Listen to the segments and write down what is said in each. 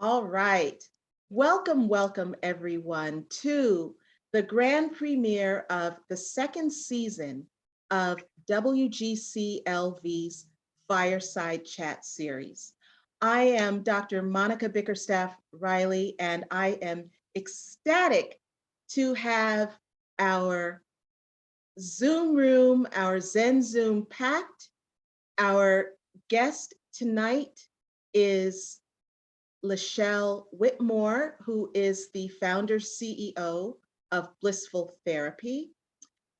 All right. Welcome, welcome everyone to the grand premiere of the second season of WGCLV's Fireside Chat series. I am Dr. Monica Bickerstaff Riley, and I am ecstatic to have our Zoom room, our Zen Zoom packed. Our guest tonight is LaShelle Whitmore, who is the founder CEO of Blissful Therapy.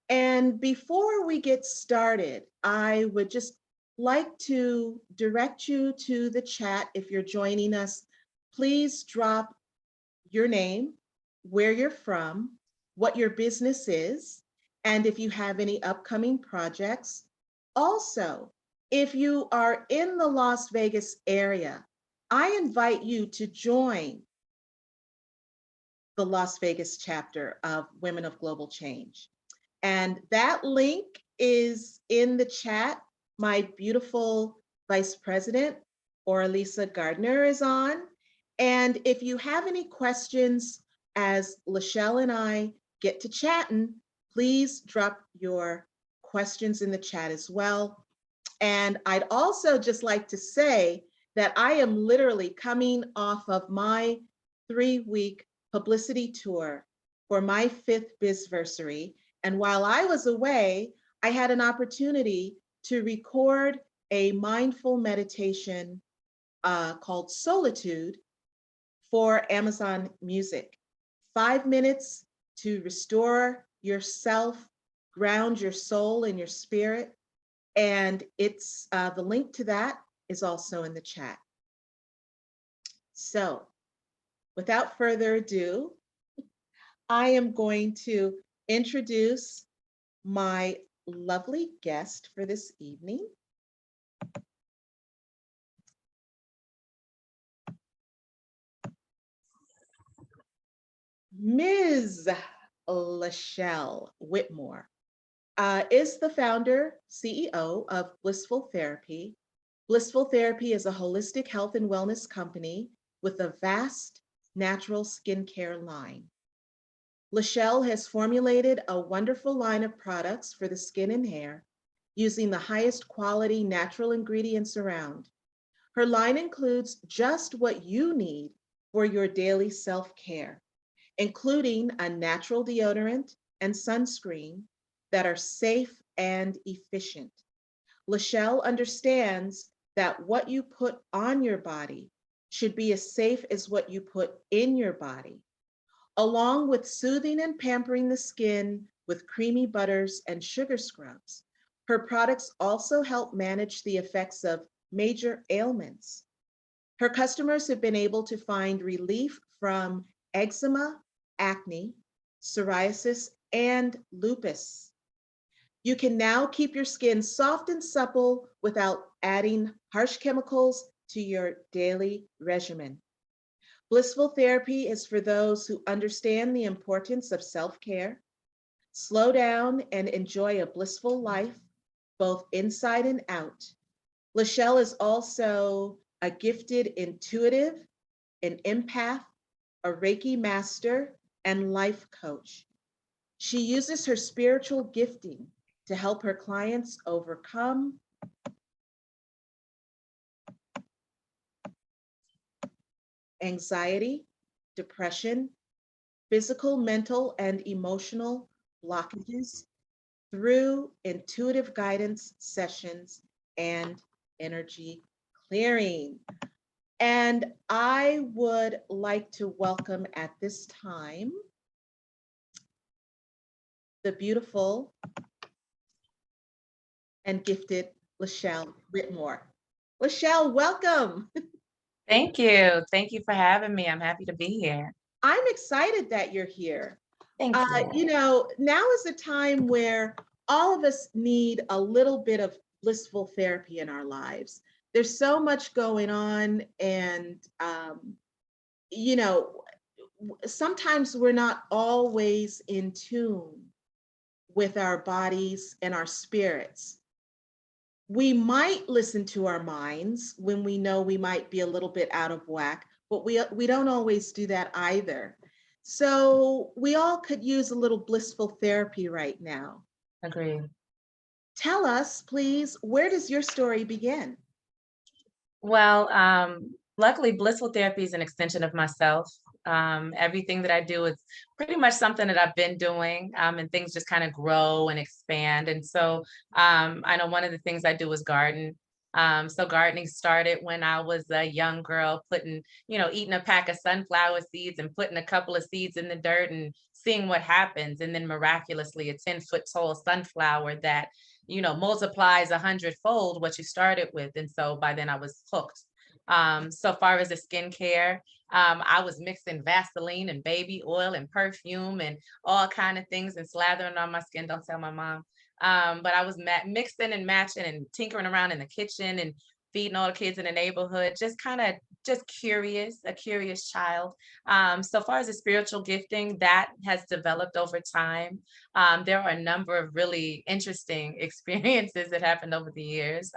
And before we get started, I would just like to direct you to the chat. If you're joining us, please drop your name, where you're from, what your business is, and if you have any upcoming projects. Also, if you are in the Las Vegas area, I invite you to join the Las Vegas chapter of Women of Global Change. And that link is in the chat. My beautiful Vice President, Oralisa Gardner, is on. And if you have any questions as LaShelle and I get to chatting, please drop your questions in the chat as well. And I'd also just like to say that I am literally coming off of my 3-week publicity tour for my 5th bizversary. And while I was away, I had an opportunity to record a mindful meditation called Solitude for Amazon Music. 5 minutes to restore yourself, ground your soul and your spirit. And it's the link to that is also in the chat. So without further ado, I am going to introduce my lovely guest for this evening. Ms. LaShelle Whitmore is the founder, CEO of Blissful Therapy. Blissful Therapy is a holistic health and wellness company with a vast natural skincare line. LaShelle has formulated a wonderful line of products for the skin and hair using the highest quality natural ingredients around. Her line includes just what you need for your daily self-care, including a natural deodorant and sunscreen that are safe and efficient. LaShelle understands that what you put on your body should be as safe as what you put in your body. Along with soothing and pampering the skin with creamy butters and sugar scrubs, her products also help manage the effects of major ailments. Her customers have been able to find relief from eczema, acne, psoriasis, and lupus. You can now keep your skin soft and supple without adding harsh chemicals to your daily regimen. Blissful Therapy is for those who understand the importance of self-care, slow down and enjoy a blissful life, both inside and out. LaShelle is also a gifted intuitive, an empath, a reiki master, and life coach. She uses her spiritual gifting to help her clients overcome anxiety, depression, physical, mental, and emotional blockages through intuitive guidance sessions and energy clearing. And I would like to welcome at this time the beautiful and gifted LaShelle Whitmore. LaShelle, welcome. Thank you. Thank you for having me. I'm happy to be here. I'm excited that you're here. Thank you. Now is a time where all of us need a little bit of blissful therapy in our lives. There's so much going on, and you know, sometimes we're not always in tune with our bodies and our spirits. We might listen to our minds when we know we might be a little bit out of whack, but we don't always do that either. So we all could use a little blissful therapy right now. Agree. Tell us, please, where does your story begin? Well, luckily, Blissful Therapy is an extension of myself. Everything that I do is pretty much something that I've been doing, and things just kind of grow and expand. And so I know one of the things I do is garden. So gardening started when I was a young girl, eating a pack of sunflower seeds and putting a couple of seeds in the dirt and seeing what happens. And then miraculously, a 10-foot tall sunflower that multiplies 100-fold what you started with. And so by then I was hooked. So far as the skincare, I was mixing Vaseline and baby oil and perfume and all kind of things and slathering on my skin. Don't tell my mom. But I was mixing and matching and tinkering around in the kitchen and feeding all the kids in the neighborhood, just curious, a curious child. So far as the spiritual gifting, that has developed over time. There are a number of really interesting experiences that happened over the years.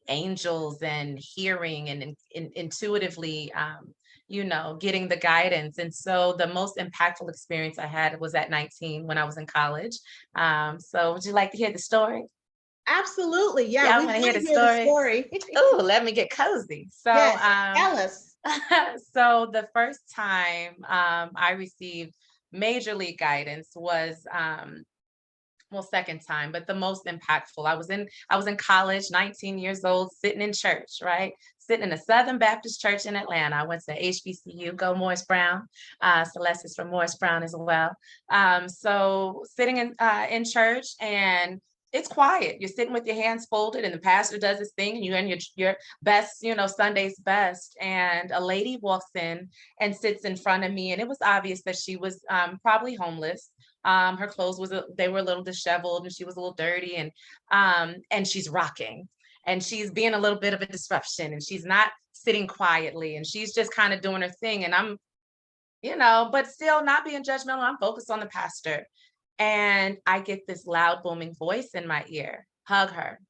Angels and hearing and intuitively, getting the guidance. And so the most impactful experience I had was at 19 when I was in college. So would you like to hear the story? Absolutely. Yeah, Yeah, I we want to want hear to the hear the story. story. Oh, let me get cozy. Yes, tell us. So the first time I received major league guidance was well, second time, but the most impactful. I was in college, 19 years old, sitting in church, right? Sitting in a Southern Baptist church in Atlanta. I went to HBCU, go Morris Brown. Celeste is from Morris Brown as well. So sitting in church, and it's quiet. You're sitting with your hands folded, and the pastor does his thing, and you're in your best, Sunday's best. And a lady walks in and sits in front of me, and it was obvious that she was probably homeless. Her clothes they were a little disheveled, and she was a little dirty, and she's rocking, and she's being a little bit of a disruption, and she's not sitting quietly, and she's just kind of doing her thing. And I'm, but still not being judgmental. I'm focused on the pastor. And I get this loud booming voice in my ear: hug her,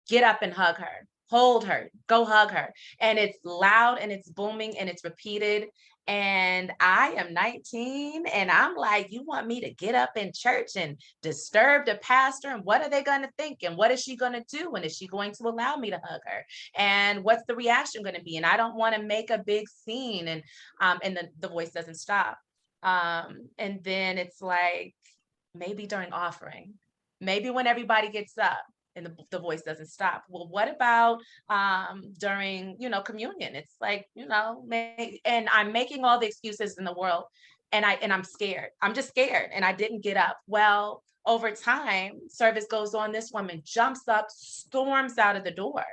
get up and hug her, hold her, go hug her. And it's loud and it's booming and it's repeated. And I am 19 and I'm like, you want me to get up in church and disturb the pastor? And what are they going to think? And what is she going to do? And is she going to allow me to hug her? And what's the reaction going to be? And I don't want to make a big scene. And the voice doesn't stop. And then it's like, maybe during offering, maybe when everybody gets up and the voice doesn't stop. Well, what about during, communion? It's like, and I'm making all the excuses in the world, and I'm scared. I'm just scared, and I didn't get up. Well, over time, service goes on. This woman jumps up, storms out of the door,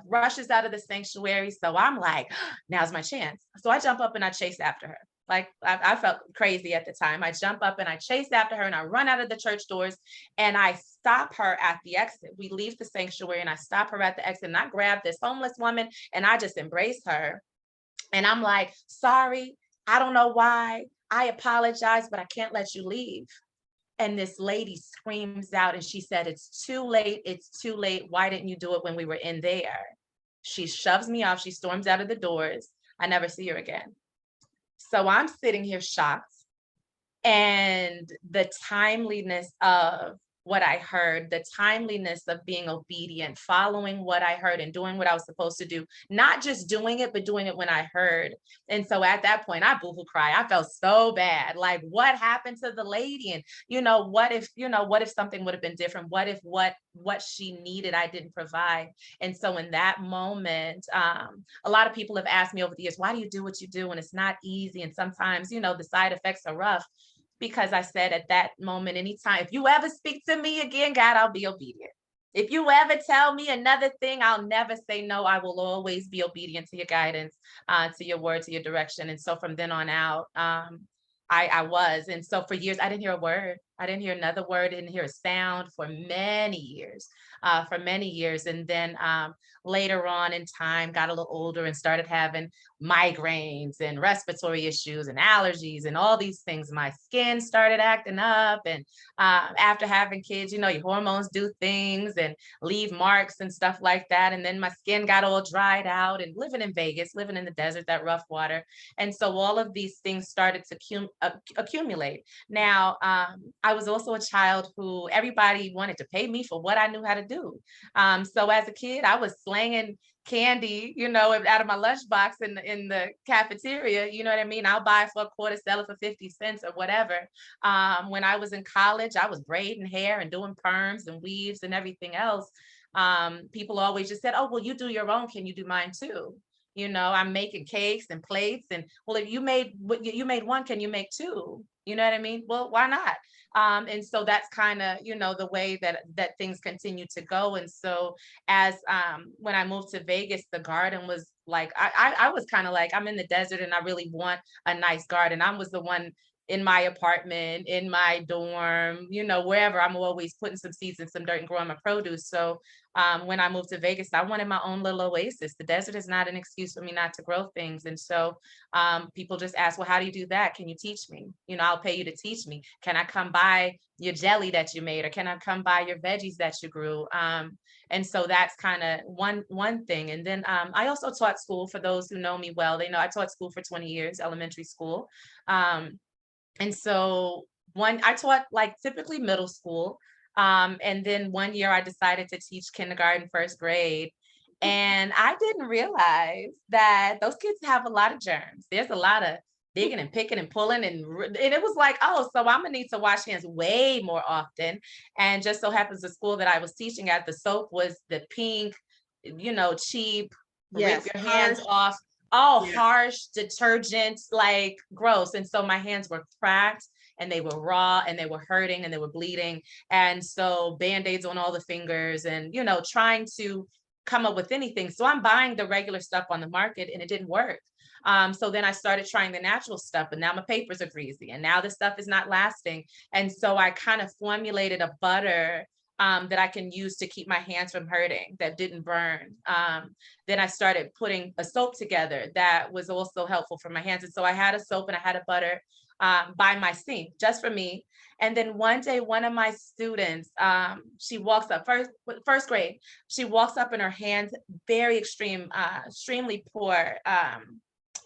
rushes out of the sanctuary. So I'm like, now's my chance. So I jump up and I chase after her. Like I felt crazy at the time. I jump up and I chase after her and I run out of the church doors and I stop her at the exit. We leave the sanctuary and I stop her at the exit and I grab this homeless woman and I just embrace her. And I'm like, sorry, I don't know why. I apologize, but I can't let you leave. And this lady screams out and she said, it's too late. It's too late. Why didn't you do it when we were in there? She shoves me off. She storms out of the doors. I never see her again. So I'm sitting here shocked. And the timeliness of what I heard, the timeliness of being obedient, following what I heard and doing what I was supposed to do, not just doing it, but doing it when I heard. And so at that point, I boohoo cry. I felt so bad. Like, what happened to the lady? And, what if something would have been different? What if what she needed, I didn't provide? And so in that moment, a lot of people have asked me over the years, why do you do what you do? And it's not easy. And sometimes, the side effects are rough. Because I said at that moment, anytime, if you ever speak to me again, God, I'll be obedient. If you ever tell me another thing, I'll never say no. I will always be obedient to your guidance, to your word, to your direction. And so from then on out, I was. And so for years, I didn't hear a word. I didn't hear another word, didn't hear a sound for many years, for many years. And then later on in time, got a little older and started having migraines and respiratory issues and allergies and all these things. My skin started acting up. And after having kids, your hormones do things and leave marks and stuff like that. And then my skin got all dried out, and living in Vegas, living in the desert, that rough water. And so all of these things started to accumulate. Now, I was also a child who everybody wanted to pay me for what I knew how to do. So as a kid, I was slanging candy, out of my lunchbox in the cafeteria. You know what I mean? I'll buy it for a quarter, sell it for 50 cents or whatever. When I was in college, I was braiding hair and doing perms and weaves and everything else. People always just said, "Oh, well, you do your own. Can you do mine too?" I'm making cakes and plates, and well, if you made one, can you make two? You know what I mean? Well, why not? And so that's kind of, the way that things continue to go. And so as when I moved to Vegas, the garden was like, I was kind of like, I'm in the desert and I really want a nice garden. I was the one in my apartment, in my dorm, wherever. I'm always putting some seeds in some dirt and growing my produce. So when I moved to Vegas, I wanted my own little oasis. The desert is not an excuse for me not to grow things. And so people just ask, well, how do you do that? Can you teach me? I'll pay you to teach me. Can I come buy your jelly that you made? Or can I come buy your veggies that you grew? And so that's kind of one thing. And then I also taught school. For those who know me well, they know I taught school for 20 years, elementary school. And so I taught like typically middle school. And then one year I decided to teach kindergarten, first grade. And I didn't realize that those kids have a lot of germs. There's a lot of digging and picking and pulling. And it was like, oh, so I'm gonna need to wash hands way more often. And just so happens the school that I was teaching at, the soap was the pink, cheap, rip Yes, your hands harsh. off, all Yeah. harsh detergents, like gross. And so my hands were cracked and they were raw and they were hurting and they were bleeding. And so band-aids on all the fingers and, trying to come up with anything. So I'm buying the regular stuff on the market and it didn't work. So then I started trying the natural stuff, but now my papers are greasy and now the stuff is not lasting. And so I kind of formulated a butter that I can use to keep my hands from hurting, that didn't burn. Then I started putting a soap together that was also helpful for my hands. And so I had a soap and I had a butter by my sink just for me. And then one day, one of my students, she walks up, first grade, she walks up and her hands, very extremely poor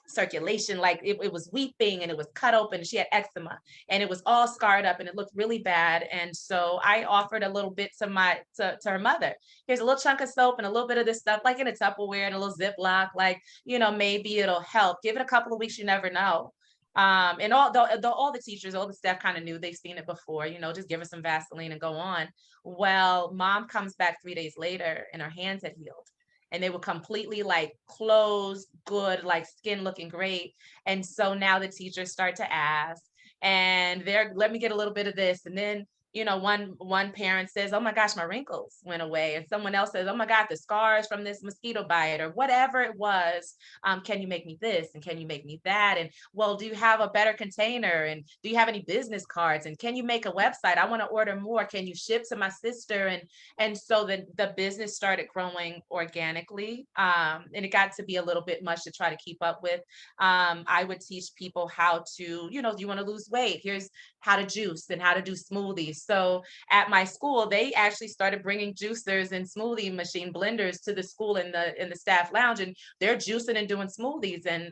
circulation, like it was weeping and it was cut open and she had eczema and it was all scarred up and it looked really bad. And so I offered a little bit to her mother. Here's a little chunk of soap and a little bit of this stuff, like in a Tupperware and a little Ziploc, like, maybe it'll help. Give it a couple of weeks, you never know. And all the teachers, all the staff kind of knew, they've seen it before, just give her some Vaseline and go on. Well, mom comes back 3 days later and her hands had healed and they were completely like closed, good, like skin looking great. And so now the teachers start to ask, and let me get a little bit of this. And then, one parent says, oh my gosh, my wrinkles went away. And someone else says, oh my God, the scars from this mosquito bite or whatever it was. Can you make me this? And can you make me that? And well, do you have a better container? And do you have any business cards? And can you make a website? I want to order more. Can you ship to my sister? And so the business started growing organically. And it got to be a little bit much to try to keep up with. I would teach people how to, do you want to lose weight? Here's how to juice and how to do smoothies. So at my school, they actually started bringing juicers and smoothie machine blenders to the school in the staff lounge, and they're juicing and doing smoothies. And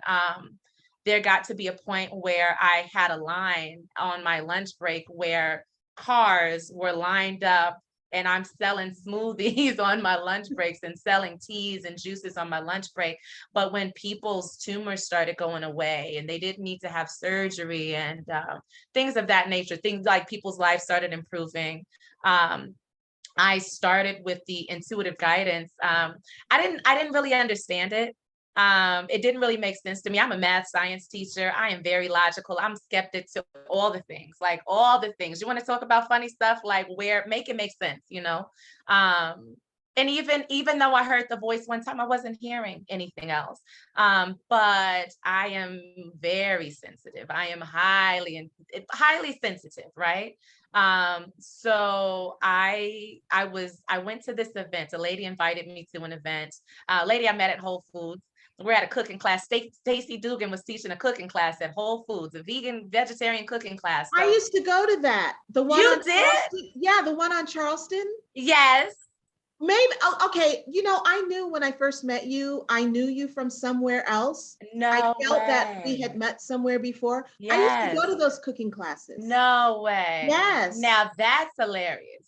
there got to be a point where I had a line on my lunch break where cars were lined up and I'm selling smoothies on my lunch breaks and selling teas and juices on my lunch break. But when people's tumors started going away and they didn't need to have surgery and things of that nature, things like people's lives started improving. I started with the intuitive guidance. I didn't really understand it. It didn't really make sense to me. I'm a math science teacher. I am very logical. I'm skeptic to all the things, like all the things. You want to talk about funny stuff, like make it make sense, and even though I heard the voice one time, I wasn't hearing anything else. But I am very sensitive. I am highly sensitive, right? So I went to this event. A lady invited me to an event. Lady I met at Whole Foods. We're at a cooking class. Stacy Dugan was teaching a cooking class at Whole Foods, a vegan vegetarian cooking class. I So used to go to that. The one you on did? Charleston. Yeah, the one on Charleston. Yes. Maybe, okay, I knew when I first met you, I knew you from somewhere else. I No felt that we way. had met somewhere before. I used to go Yes. to those cooking classes. No way. Yes. Now that's hilarious.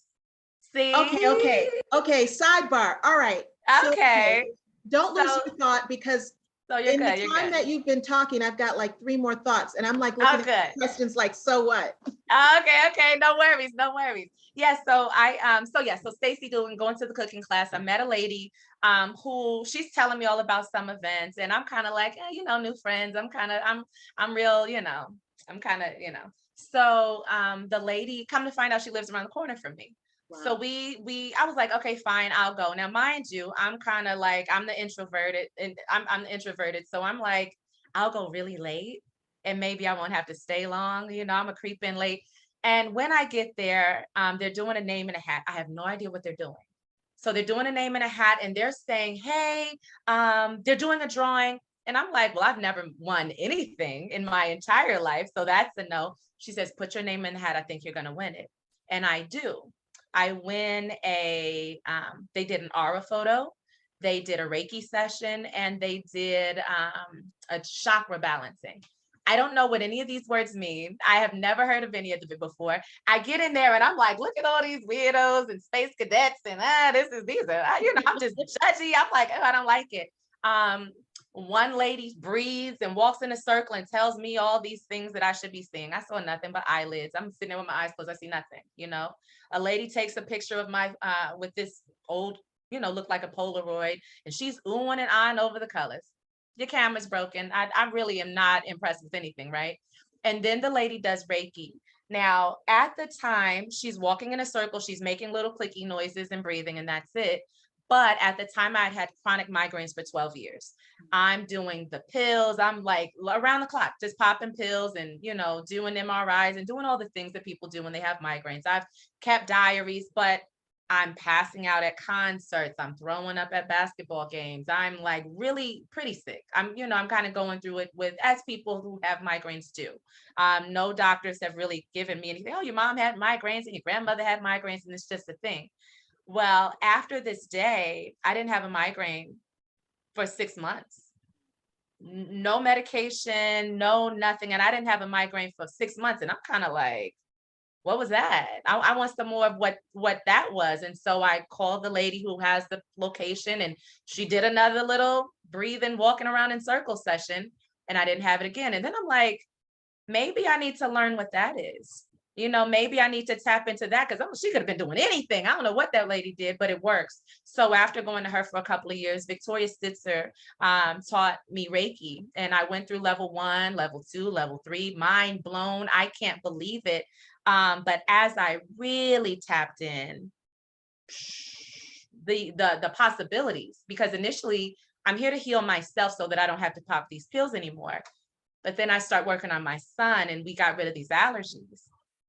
Okay, See? okay, okay. Sidebar. All right. So, okay, Okay. don't lose So your thought, because so you're in the good. You're time good. that you've been talking, I've got like three more thoughts, and I'm like looking Oh, at good. questions like, so what? Okay, okay, no worries, no worries. Yeah, so Stacy doing going to the cooking class. I met a lady who she's telling me all about some events, and I'm kind of like, new friends. I'm real, I'm kind of, So the lady, come to find out, she lives around the corner from me. So Wow. I was like, okay, fine, I'll go. Now, mind you, I'm kind of like, I'm the introverted, so I'm like, I'll go really late and maybe I won't have to stay long. I'm a creep in late. And when I get there, they're doing a name and a hat. I have no idea what they're doing. So they're doing a name and a hat, and they're saying, "Hey, they're doing a drawing." And I'm like, "Well, I've never won anything in my entire life, so that's a no." She says, "Put your name in the hat. I think you're going to win it," and I do. I win a. They did an aura photo. They did a Reiki session, and they did a chakra balancing. I don't know what any of these words mean. I have never heard of any of them before. I get in there and I'm like, look at all these weirdos and space cadets and I'm just judgy. I'm like, oh, I don't like it. Um, One lady breathes and walks in a circle and tells me all these things that I should be seeing. I saw nothing but eyelids. I'm sitting there with my eyes closed. I see nothing. A lady takes a picture of my with this old, look like a Polaroid, and she's oohing and ahhing over the colors. Your camera's broken. I really am not impressed with anything, right? And then the lady does Reiki. Now, at the time, she's walking in a circle, she's making little clicky noises and breathing, and that's it. But at the time, I had chronic migraines for 12 years. I'm doing the pills. I'm like around the clock, just popping pills and, doing MRIs and doing all the things that people do when they have migraines. I've kept diaries, but I'm passing out at concerts. I'm throwing up at basketball games. I'm like really pretty sick. I'm kind of going through it with as people who have migraines do. No doctors have really given me anything. Oh, your mom had migraines and your grandmother had migraines, and it's just a thing. Well, after this day, I didn't have a migraine for 6 months. No medication, no nothing. And I didn't have a migraine for 6 months. And I'm kind of like, what was that? I want some more of what that was. And so I called the lady who has the location, and she did another little breathing, walking around in circle session, and I didn't have it again. And then I'm like, maybe I need to learn what that is. Maybe I need to tap into that, because she could have been doing anything. I don't know what that lady did, but it works. So after going to her for a couple of years, Victoria Stitzer taught me Reiki, and I went through level 1, level 2, level 3, mind blown. I can't believe it. But as I really tapped in, the possibilities, because initially I'm here to heal myself so that I don't have to pop these pills anymore. But then I start working on my son, and we got rid of these allergies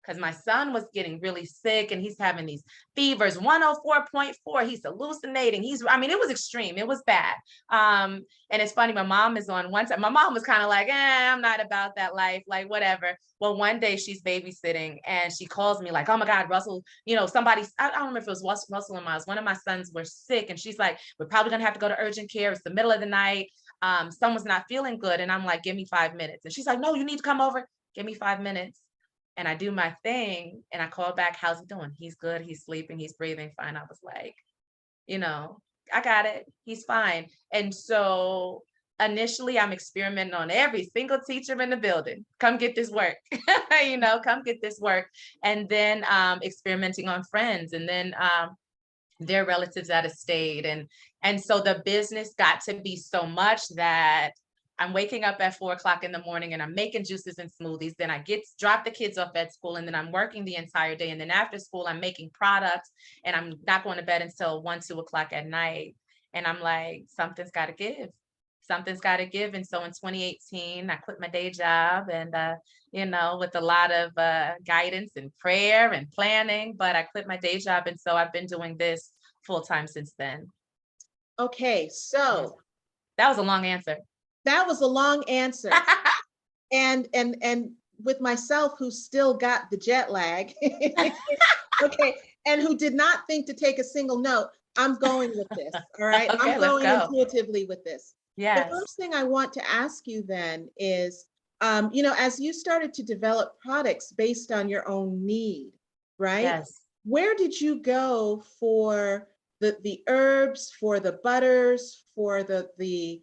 because my son was getting really sick and he's having these fevers, 104.4. He's hallucinating. It was extreme. It was bad. And it's funny, my mom is on one side. My mom was kind of like, I'm not about that life, like whatever. Well, one day she's babysitting and she calls me like, oh my God, Russell, I don't remember if it was Russell or Miles. One of my sons were sick. And she's like, we're probably going to have to go to urgent care. It's the middle of the night. Someone's not feeling good. And I'm like, give me 5 minutes. And she's like, no, you need to come over. Give me 5 minutes. And I do my thing and I call back, how's he doing? He's good. He's sleeping. He's breathing fine. I was like, I got it. He's fine. And so initially I'm experimenting on every single teacher in the building. Come get this work, come get this work. And then experimenting on friends, and then their relatives out of state. And so the business got to be so much that I'm waking up at 4 o'clock in the morning and I'm making juices and smoothies. Then I drop the kids off at school, and then I'm working the entire day. And then after school, I'm making products, and I'm not going to bed until 1, 2 o'clock at night. And I'm like, something's got to give. something's got to give. And so in 2018, I quit my day job and, with a lot of guidance and prayer and planning, but I quit my day job. And so I've been doing this full time since then. Okay, Yes. so That was a long answer. that was a long answer. And with myself, who still got the jet lag, okay, and who did not think to take a single note, I'm going with this. All right, Okay, I'm let's going go. intuitively with this. The Yes. first thing I want to ask you then is, as you started to develop products based on your own need, right? Yes. Where did you go for the herbs, for the butters, for the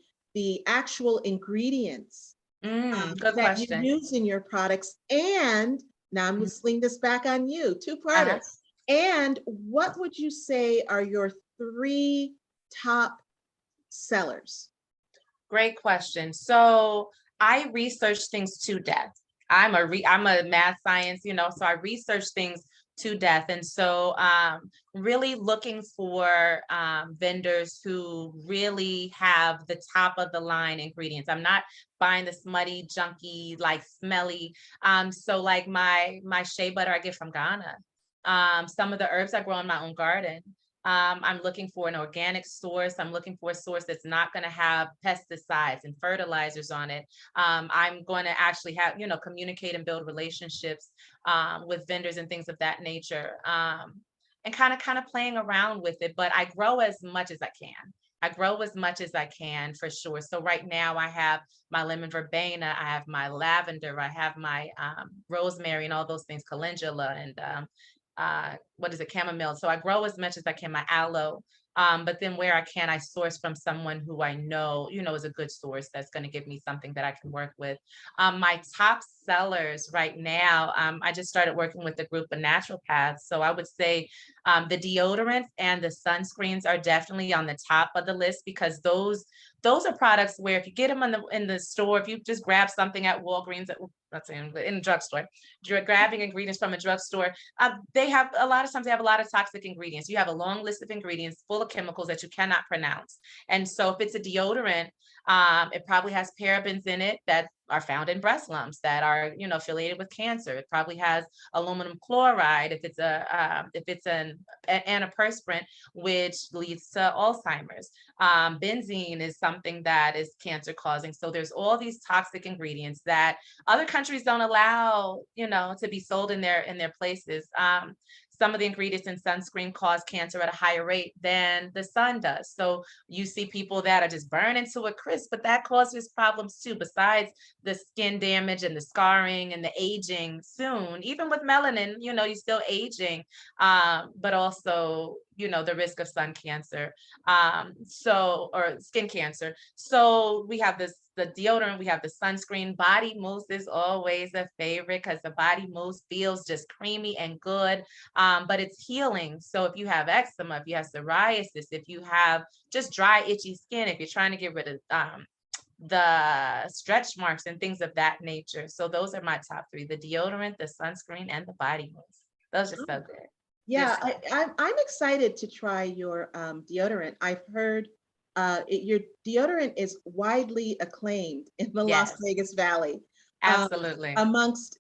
actual ingredients Good that you question. use in your products? And now I'm going Mhm. to sling this back on you, two-parter. Uh-huh. And what would you say are your three top sellers? Great question. So I research things to death. I'm a math science, so I research things to death. And so really looking for vendors who really have the top of the line ingredients. I'm not buying the smutty, junky, like smelly. So like my shea butter I get from Ghana. Some of the herbs I grow in my own garden. I'm looking for an organic source. I'm looking for a source that's not going to have pesticides and fertilizers on it. I'm going to actually have, communicate and build relationships with vendors and things of that nature. And kind of playing around with it, but I grow as much as I can. I grow as much as I can for sure. So right now I have my lemon verbena, I have my lavender, I have my rosemary and all those things, calendula and what is it, chamomile. So I grow as much as I can, my aloe. But then where I can, I source from someone who I know, is a good source that's going to give me something that I can work with. My top sellers right now, I just started working with a group of naturopaths. So I would say the deodorants and the sunscreens are definitely on the top of the list because those are products where if you get them in the store, if you just grab something at Walgreens, let's say in the drugstore, you're grabbing ingredients from a drugstore, they have a lot of times they have a lot of toxic ingredients. You have a long list of ingredients full of chemicals that you cannot pronounce. And so if it's a deodorant, it probably has parabens in it that are found in breast lumps that are, affiliated with cancer. It probably has aluminum chloride if it's an antiperspirant, which leads to Alzheimer's. Benzene is something that is cancer causing. So there's all these toxic ingredients that other countries don't allow, to be sold in their places. Some of the ingredients in sunscreen cause cancer at a higher rate than the sun does. So you see people that are just burning to a crisp, but that causes problems too, besides the skin damage and the scarring and the aging soon. Even with melanin, you're still aging, but also, the risk of sun cancer, or skin cancer. So we have the deodorant, we have the sunscreen. Body mousse is always a favorite because the body mousse feels just creamy and good, but it's healing. So if you have eczema, if you have psoriasis, if you have just dry, itchy skin, if you're trying to get rid of the stretch marks and things of that nature. So those are my top three: the deodorant, the sunscreen, and the body mousse. Those are so good. Yeah, Good stuff. I'm excited to try your deodorant. I've heard your deodorant is widely acclaimed in the Las Yes, Vegas Valley, um, absolutely. amongst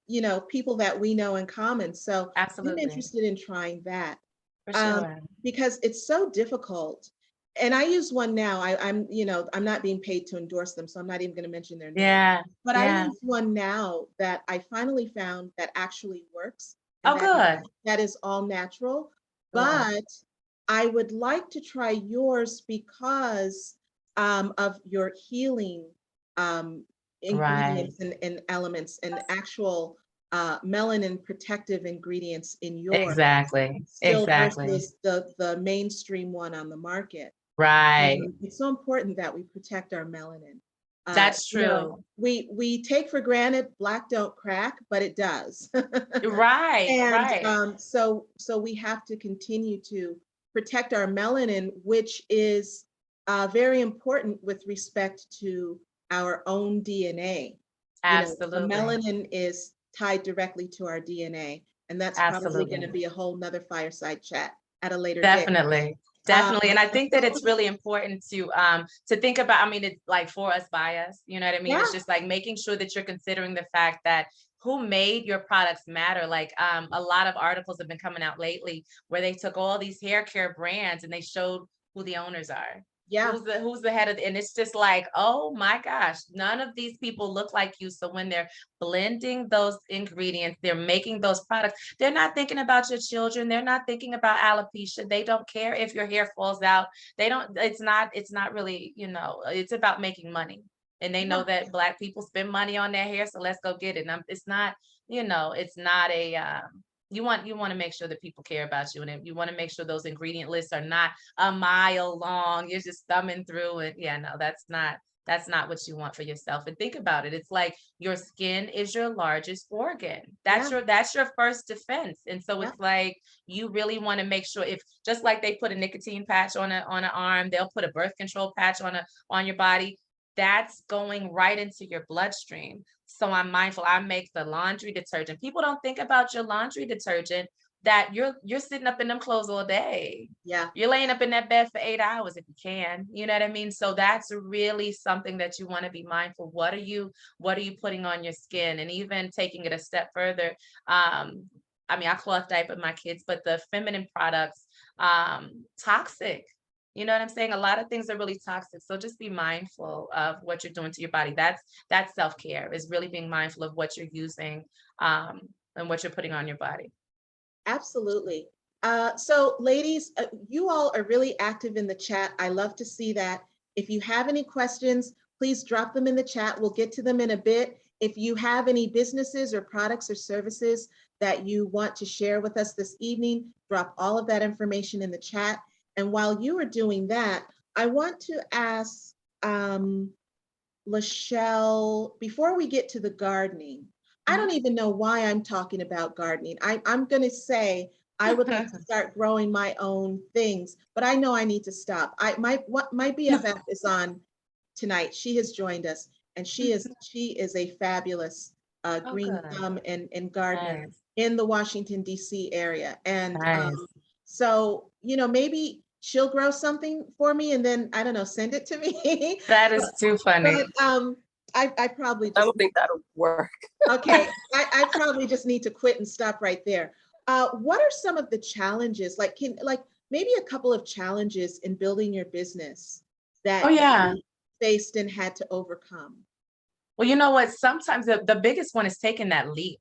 people that we know in common. So I'm Absolutely. interested in trying that For um, sure. because it's so difficult. And I use one now. I'm not being paid to endorse them, so I'm not even going to mention their name. Yeah. But I Yeah. use one now that I finally found that actually works and Oh, good. that is all natural. Good. But I would like to try yours because of your healing um, Right. ingredients and elements and actual melanin protective ingredients in yours Exactly. still Exactly. versus the mainstream one on the market. Right. It's so important that we protect our melanin. That's true. We take for granted black don't crack, but it does. Right. And Right. so we have to continue to protect our melanin, which is very important with respect to our own DNA. The Absolutely. melanin is tied directly to our DNA, and that's probably going to Absolutely. be a whole nother fireside chat at a later date. Definitely. Definitely. And I think that it's really important to think about, I mean, it's like for us by us, you know what I mean? Yeah, It's just like making sure that you're considering the fact that who made your products matter. Like a lot of articles have been coming out lately where they took all these hair care brands and they showed who the owners are. yeah, Who's the head of and it's just like, oh my gosh, none of these people look like you. So when they're blending those ingredients, they're making those products, they're not thinking about your children. They're not thinking about alopecia. They don't care if your hair falls out. They don't, it's not really, it's about making money. And they know yeah, that Black people spend money on their hair. So let's go get it. And it's not, it's not you want to make sure that people care about you. And you want to make sure those ingredient lists are not a mile long. You're just thumbing through it. Yeah, no, that's not what you want for yourself. And think about it. It's like your skin is your largest organ. yeah, That's your first defense. And so yeah, it's like you really want to make sure if just like they put a nicotine patch on an arm, they'll put a birth control patch on your body. That's going right into your bloodstream. So I'm mindful. I make the laundry detergent. People don't think about your laundry detergent that you're sitting up in them clothes all day. yeah, You're laying up in that bed for 8 hours if you can. You know what I mean? So that's really something that you want to be mindful. What are you putting on your skin? And even taking it a step further. I mean, I cloth diaper my kids, but the feminine products, toxic. You know what I'm saying? A lot of things are really toxic. So just be mindful of what you're doing to your body. That's self-care, is really being mindful of what you're using um, and what you're putting on your body. absolutely. So ladies, you all are really active in the chat. I love to see that. If you have any questions, please drop them in the chat. We'll get to them in a bit. If you have any businesses or products or services that you want to share with us this evening, drop all of that information in the chat. And while you are doing that, I want to ask LaShelle, before we get to the gardening, I don't Mhm. even know why I'm talking about gardening. I'm going to say I would like to start growing my own things, but I know I need to stop. My BFF is on tonight. She has joined us, and she is a fabulous Oh, green good. thumb and gardener Nice. in the Washington D.C. area. And Nice. so maybe she'll grow something for me, and then I don't know, send it to me. That is too funny. But I probably I just don't think that'll work. okay. I probably just need to quit and stop right there. What are some of the challenges? Like maybe a couple of challenges in building your business Oh, that yeah. you faced and had to overcome? Well, you know what? Sometimes the biggest one is taking that leap.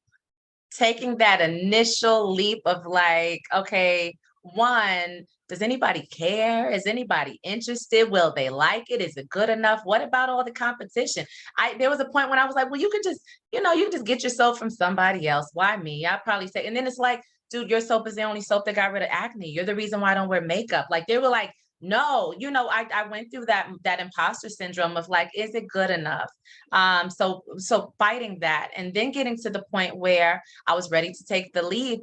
Taking that initial leap of like, okay, one, does anybody care? Is anybody interested? Will they like it? Is it good enough? What about all the competition? There was a point when I was like, well, you can just get your soap from somebody else. Why me? I'd probably say, and then it's like, dude, your soap is the only soap that got rid of acne. You're the reason why I don't wear makeup. Like they were like, no, I went through that imposter syndrome of like, is it good enough? So fighting that and then getting to the point where I was ready to take the leap.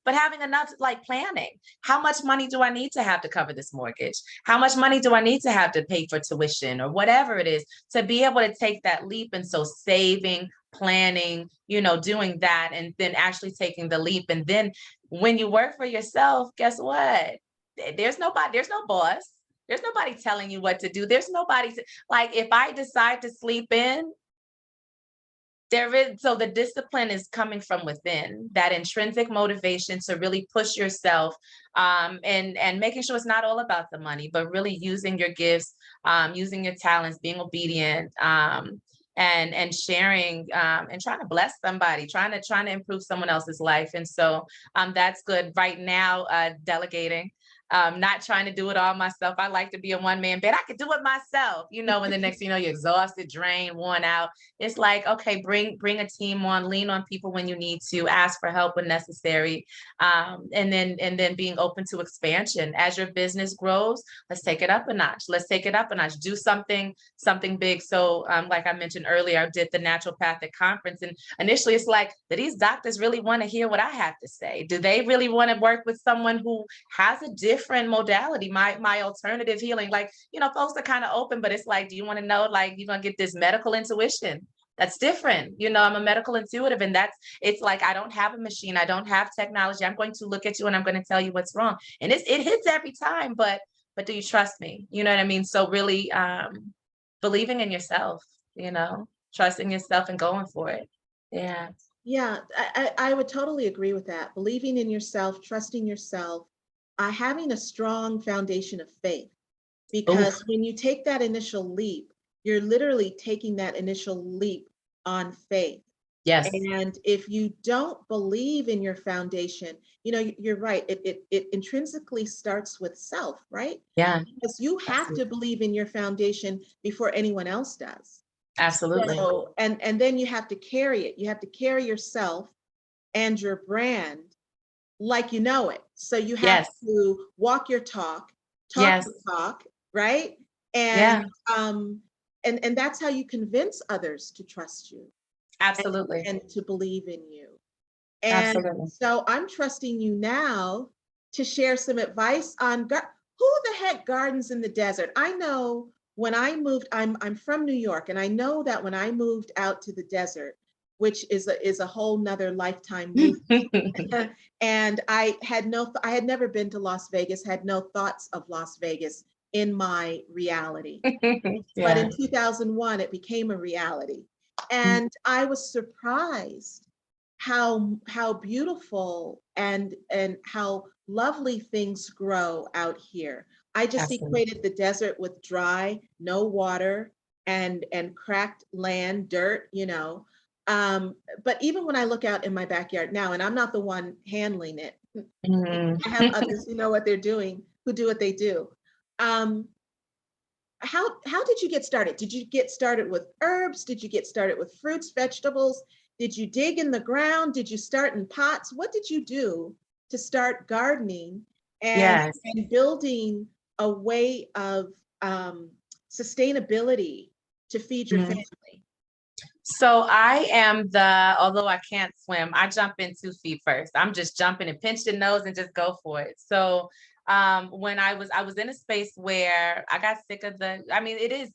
But having enough like planning. How much money do I need to have to cover this mortgage? How much money do I need to have to pay for tuition or whatever it is to be able to take that leap? And so saving, planning, doing that, and then actually taking the leap. And then when you work for yourself, guess what? There's no boss. There's nobody telling you what to do. There's nobody like if I decide to sleep in, so the discipline is coming from within, that intrinsic motivation to really push yourself, and making sure it's not all about the money, but really using your gifts, using your talents, being obedient, and sharing, and trying to bless somebody, trying to improve someone else's life. And so that's good right now. Delegating. Not trying to do it all myself. I like to be a one-man band. I could do it myself, when the next, you're exhausted, drained, worn out. It's like, okay, bring a team on, lean on people when you need to, ask for help when necessary. And then being open to expansion. As your business grows, let's take it up a notch. Let's take it up a notch. Do something big. So like I mentioned earlier, I did the naturopathic conference. And initially it's like, do these doctors really want to hear what I have to say? Do they really want to work with someone who has a different modality, my alternative healing? Like, folks are kind of open, but it's like, do you want to know, like, you're going to get this medical intuition? That's different. I'm a medical intuitive, and it's like, I don't have a machine. I don't have technology. I'm going to look at you and I'm going to tell you what's wrong. And it hits every time, but do you trust me? You know what I mean? So really, believing in yourself, trusting yourself and going for it. Yeah. Yeah, I would totally agree with that. Believing in yourself, trusting yourself, having a strong foundation of faith. Oof. Because when you take that initial leap, you're literally taking that initial leap on faith. Yes. And if you don't believe in your foundation, you're right. It intrinsically starts with self, right? Yeah. Because you have to Absolutely. believe in your foundation before anyone else does. Absolutely. So, and then you have to carry it. You have to carry yourself and your brand like you know it. So you have Yes. to walk your talk Yes. the talk, right? And Yeah. um and that's how you convince others to trust you and, Absolutely. and to believe in you. And Absolutely. so I'm trusting you now to share some advice on who the heck gardens in the desert. I know when I moved, I'm from New York, and I know that when I moved out to the desert, which is a whole nother lifetime move. And I had never been to Las Vegas, had no thoughts of Las Vegas in my reality. But Yeah. in 2001, it became a reality. And I was surprised how beautiful and how lovely things grow out here. I just Absolutely. equated the desert with dry, no water, and cracked land, dirt. But even when I look out in my backyard now, and I'm not the one handling it, Mhm. I have others who know what they're doing, who do what they do. Um, how did you get started? Did you get started with herbs? Did you get started with fruits, vegetables? Did you dig in the ground? Did you start in pots? What did you do to start gardening and Yes. and building a way of sustainability to feed your Mhm. family? So although I can't swim, I jump in 2 feet first. I'm just jumping and pinch the nose and just go for it. So when I was in a space where I got sick of it is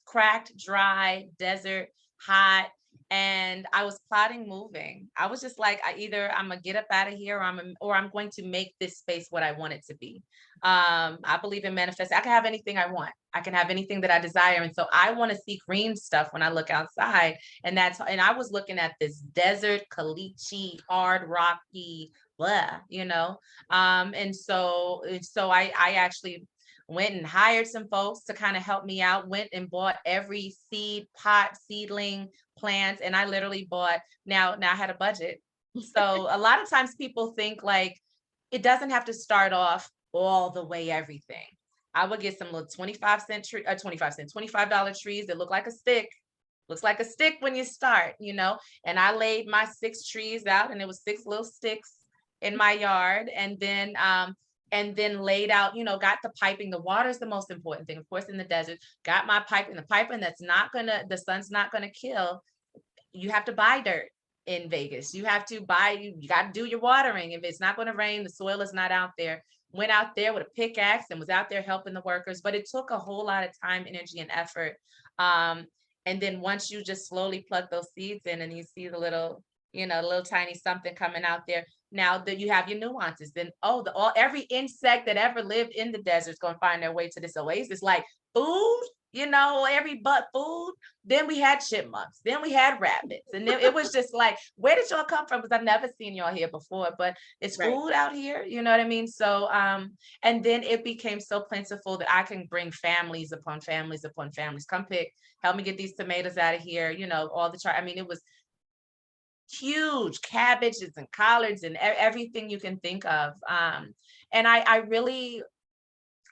cracked, dry, desert, hot, and I was plotting moving. I was just like, I'm gonna get up out of here, or I'm going to make this space what I want it to be. I believe in manifesting. I can have anything I want. I can have anything that I desire. And so I want to see green stuff when I look outside. And I was looking at this desert, caliche, hard, rocky, blah, and so I actually went and hired some folks to kind of help me out, went and bought every seed, pot, seedling, plant, and I literally bought now I had a budget. So a lot of times people think like it doesn't have to start off all the way everything. I would get some little 25-cent tree, 25-cent, $25 trees that look like a stick. Looks like a stick when you start, And I laid my 6 trees out, and it was 6 little sticks in my yard, and then laid out, got the piping. The water is the most important thing, of course, in the desert. Got my piping, the piping the sun's not gonna kill. You have to buy dirt in Vegas. You got to do your watering. If it's not going to rain, the soil is not out there. Went out there with a pickaxe and was out there helping the workers, but it took a whole lot of time, energy, and effort. Um, and then once you just slowly plug those seeds in and you see the little tiny something coming out there. Now that you have your nuances, then every insect that ever lived in the desert is going to find their way to this oasis, like food, every but food. Then we had chipmunks. Then we had rabbits. And then it was just like, where did y'all come from? Because I've never seen y'all here before, but it's Right. food out here. You know what I mean? So, and then it became so plentiful that I can bring families upon families upon families. Help me get these tomatoes out of here. All the it was huge cabbages and collards and everything you can think of. And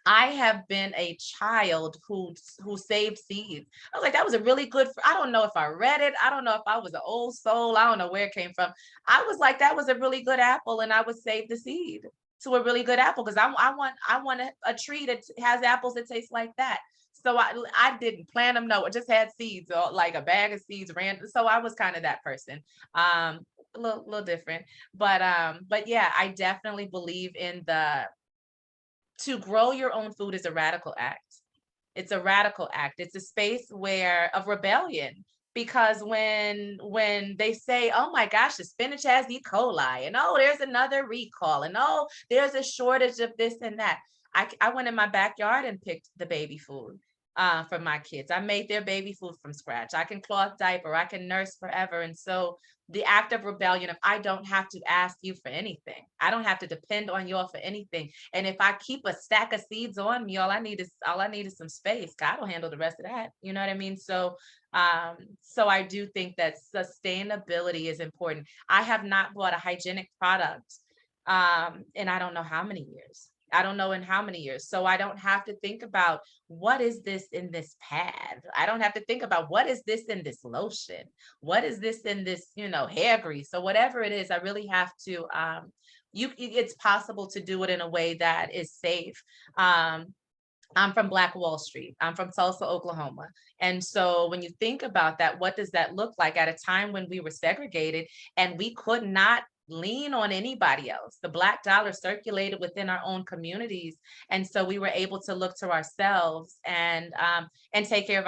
I have been a child who saved seeds. I was like, that was a really good. I don't know if I read it. I don't know if I was an old soul. I don't know where it came from. I was like, that was a really good apple, and I would save the seed to a really good apple because I want a tree that has apples that taste like that. So I didn't plant them. No, I just had seeds, or like a bag of seeds random. So I was kind of that person. A little different, but yeah, I definitely believe in the to grow your own food is a radical act. It's a radical act. It's a space of rebellion. because when they say, oh my gosh, the spinach has E. coli, and oh, there's another recall, and oh, there's a shortage of this and that. I went in my backyard and picked the baby food for my kids. I made their baby food from scratch. I can cloth diaper, I can nurse forever. And so the act of rebellion of I don't have to ask you for anything. I don't have to depend on you all for anything. And if I keep a stack of seeds on me, all I need is some space. God will handle the rest of that. You know what I mean? So I do think that sustainability is important. I have not bought a hygienic product and I don't know how many years. I don't know in how many years. So I don't have to think about what is this in this pad. I don't have to think about what is this in this lotion. What is this in this, hair grease? So whatever it is, I really have to it's possible to do it in a way that is safe. I'm from Black Wall Street. I'm from Tulsa, Oklahoma. And so when you think about that, what does that look like at a time when we were segregated and we could not lean on anybody else? The Black dollar circulated within our own communities. And so we were able to look to ourselves and take care of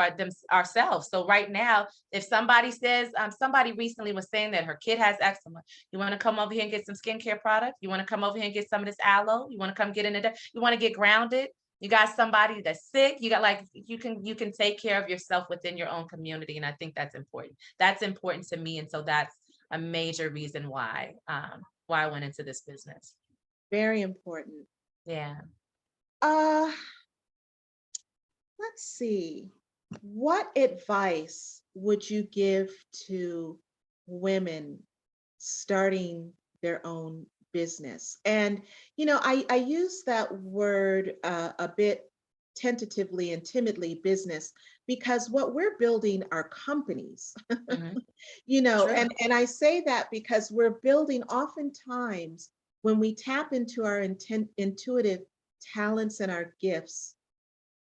ourselves. So right now, if somebody says, somebody recently was saying that her kid has eczema, you want to come over here and get some skincare product? You want to come over here and get some of this aloe? You want to come get in it? You want to get grounded? You got somebody that's sick, you got you can take care of yourself within your own community. And I think that's important. That's important to me. And so that's a major reason why I went into this business. Very important. Yeah. Let's see. What advice would you give to women starting their own business? And, I use that word a bit tentatively and timidly, business, because what we're building are companies, Mhm. and I say that because we're building oftentimes when we tap into our intuitive talents and our gifts,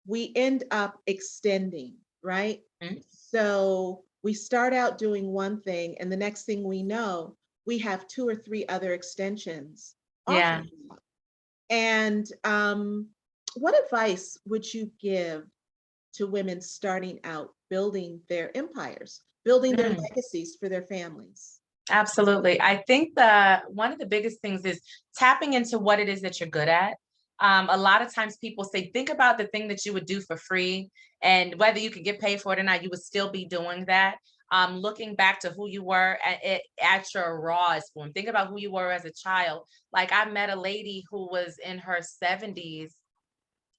we end up extending, right? Mhm. So we start out doing one thing, and the next thing we know, we have 2 or 3 other extensions Yeah. offering. And what advice would you give to women starting out building their empires, building their Mm. legacies for their families? Absolutely. I think one of the biggest things is tapping into what it is that you're good at. A lot of times people say, think about the thing that you would do for free, and whether you could get paid for it or not, you would still be doing that. Looking back to who you were at your rawest form. Think about who you were as a child. Like I met a lady who was in her 70s,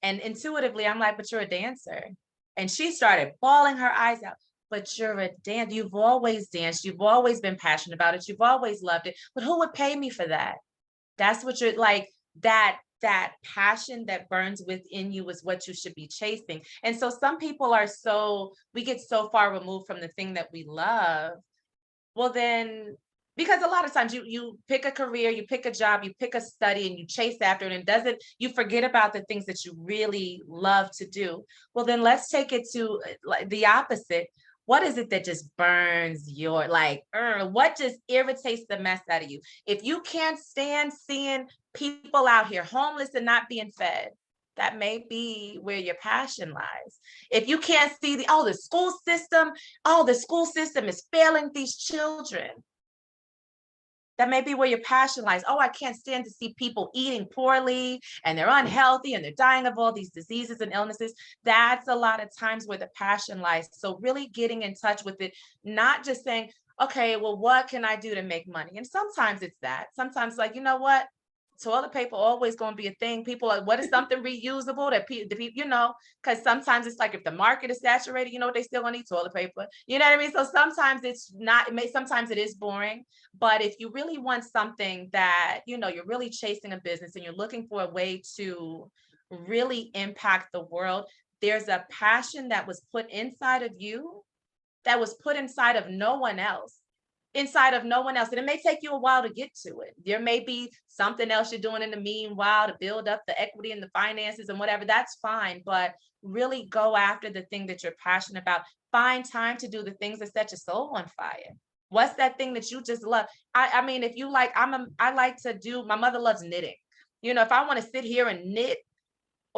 and intuitively I'm like, but you're a dancer. And she started bawling her eyes out. But you're a dancer. You've always danced. You've always been passionate about it. You've always loved it. But who would pay me for that? That's what you're like, that passion that burns within you is what you should be chasing. And so some people we get so far removed from the thing that we love. Well, then, because a lot of times you pick a career, you pick a job, you pick a study, and you chase after it, and you forget about the things that you really love to do. Well, then let's take it to like the opposite. What is it that just burns what just irritates the mess out of you? If you can't stand seeing people out here homeless and not being fed, that may be where your passion lies. If you can't see the school system is failing these children, that may be where your passion lies. Oh, I can't stand to see people eating poorly and they're unhealthy and they're dying of all these diseases and illnesses. That's a lot of times where the passion lies. So really getting in touch with it, not just saying, okay, well, what can I do to make money? And sometimes it's that. Sometimes like, you know what? Toilet paper always going to be a thing. People are, what is something reusable that the people, because sometimes it's like if the market is saturated, they still gonna need toilet paper. You know what I mean? So sometimes it's not, sometimes it is boring, but if you really want something that, you're really chasing a business and you're looking for a way to really impact the world, there's a passion that was put inside of you, that was put inside of no one else. And it may take you a while to get to it. There may be something else you're doing in the meanwhile to build up the equity and the finances and whatever. That's fine. But really go after the thing that you're passionate about. Find time to do the things that set your soul on fire. What's that thing that you just love? I mean, if you like, my mother loves knitting. If I want to sit here and knit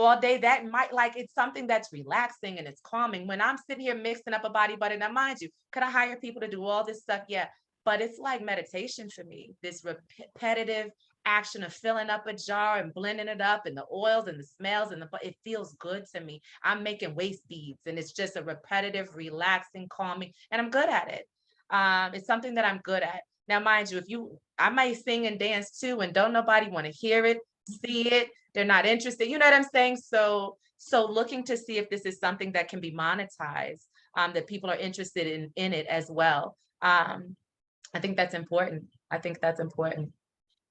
all day, that might, like, it's something that's relaxing and it's calming. When I'm sitting here mixing up a body butter, now mind you, could I hire people to do all this stuff? Yeah. But it's like meditation for me, this repetitive action of filling up a jar and blending it up, and the oils and the smells and it feels good to me. I'm making waist beads, and it's just a repetitive, relaxing, calming, and I'm good at it. It's something that I'm good at. Now, mind you, I might sing and dance too, and don't nobody want to hear it, see it. They're not interested. You know what I'm saying? So looking to see if this is something that can be monetized, that people are interested in it as well. I think that's important. I think that's important.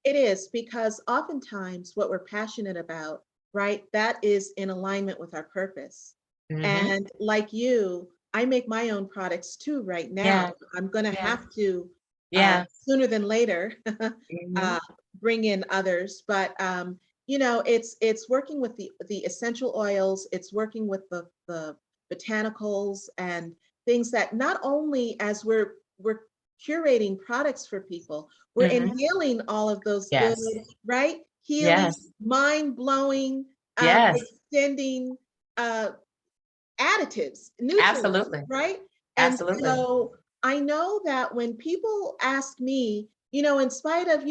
It is, because oftentimes what we're passionate about, right, that is in alignment with our purpose. Hmm. And like you, I make my own products too right Yeah. now. I'm going to Yeah. have to, Yeah. sooner than later, Hmm. uh, bring in others. But it's working with the essential oils. It's working with the botanicals and things that not only as we're curating products for people, we're Hmm. inhaling all of those good, Yes. right? Healing, Yes. mind blowing, Yes. extending uh, additives, nutrients, Absolutely. right? And Absolutely. so I know that when people ask me, in spite of,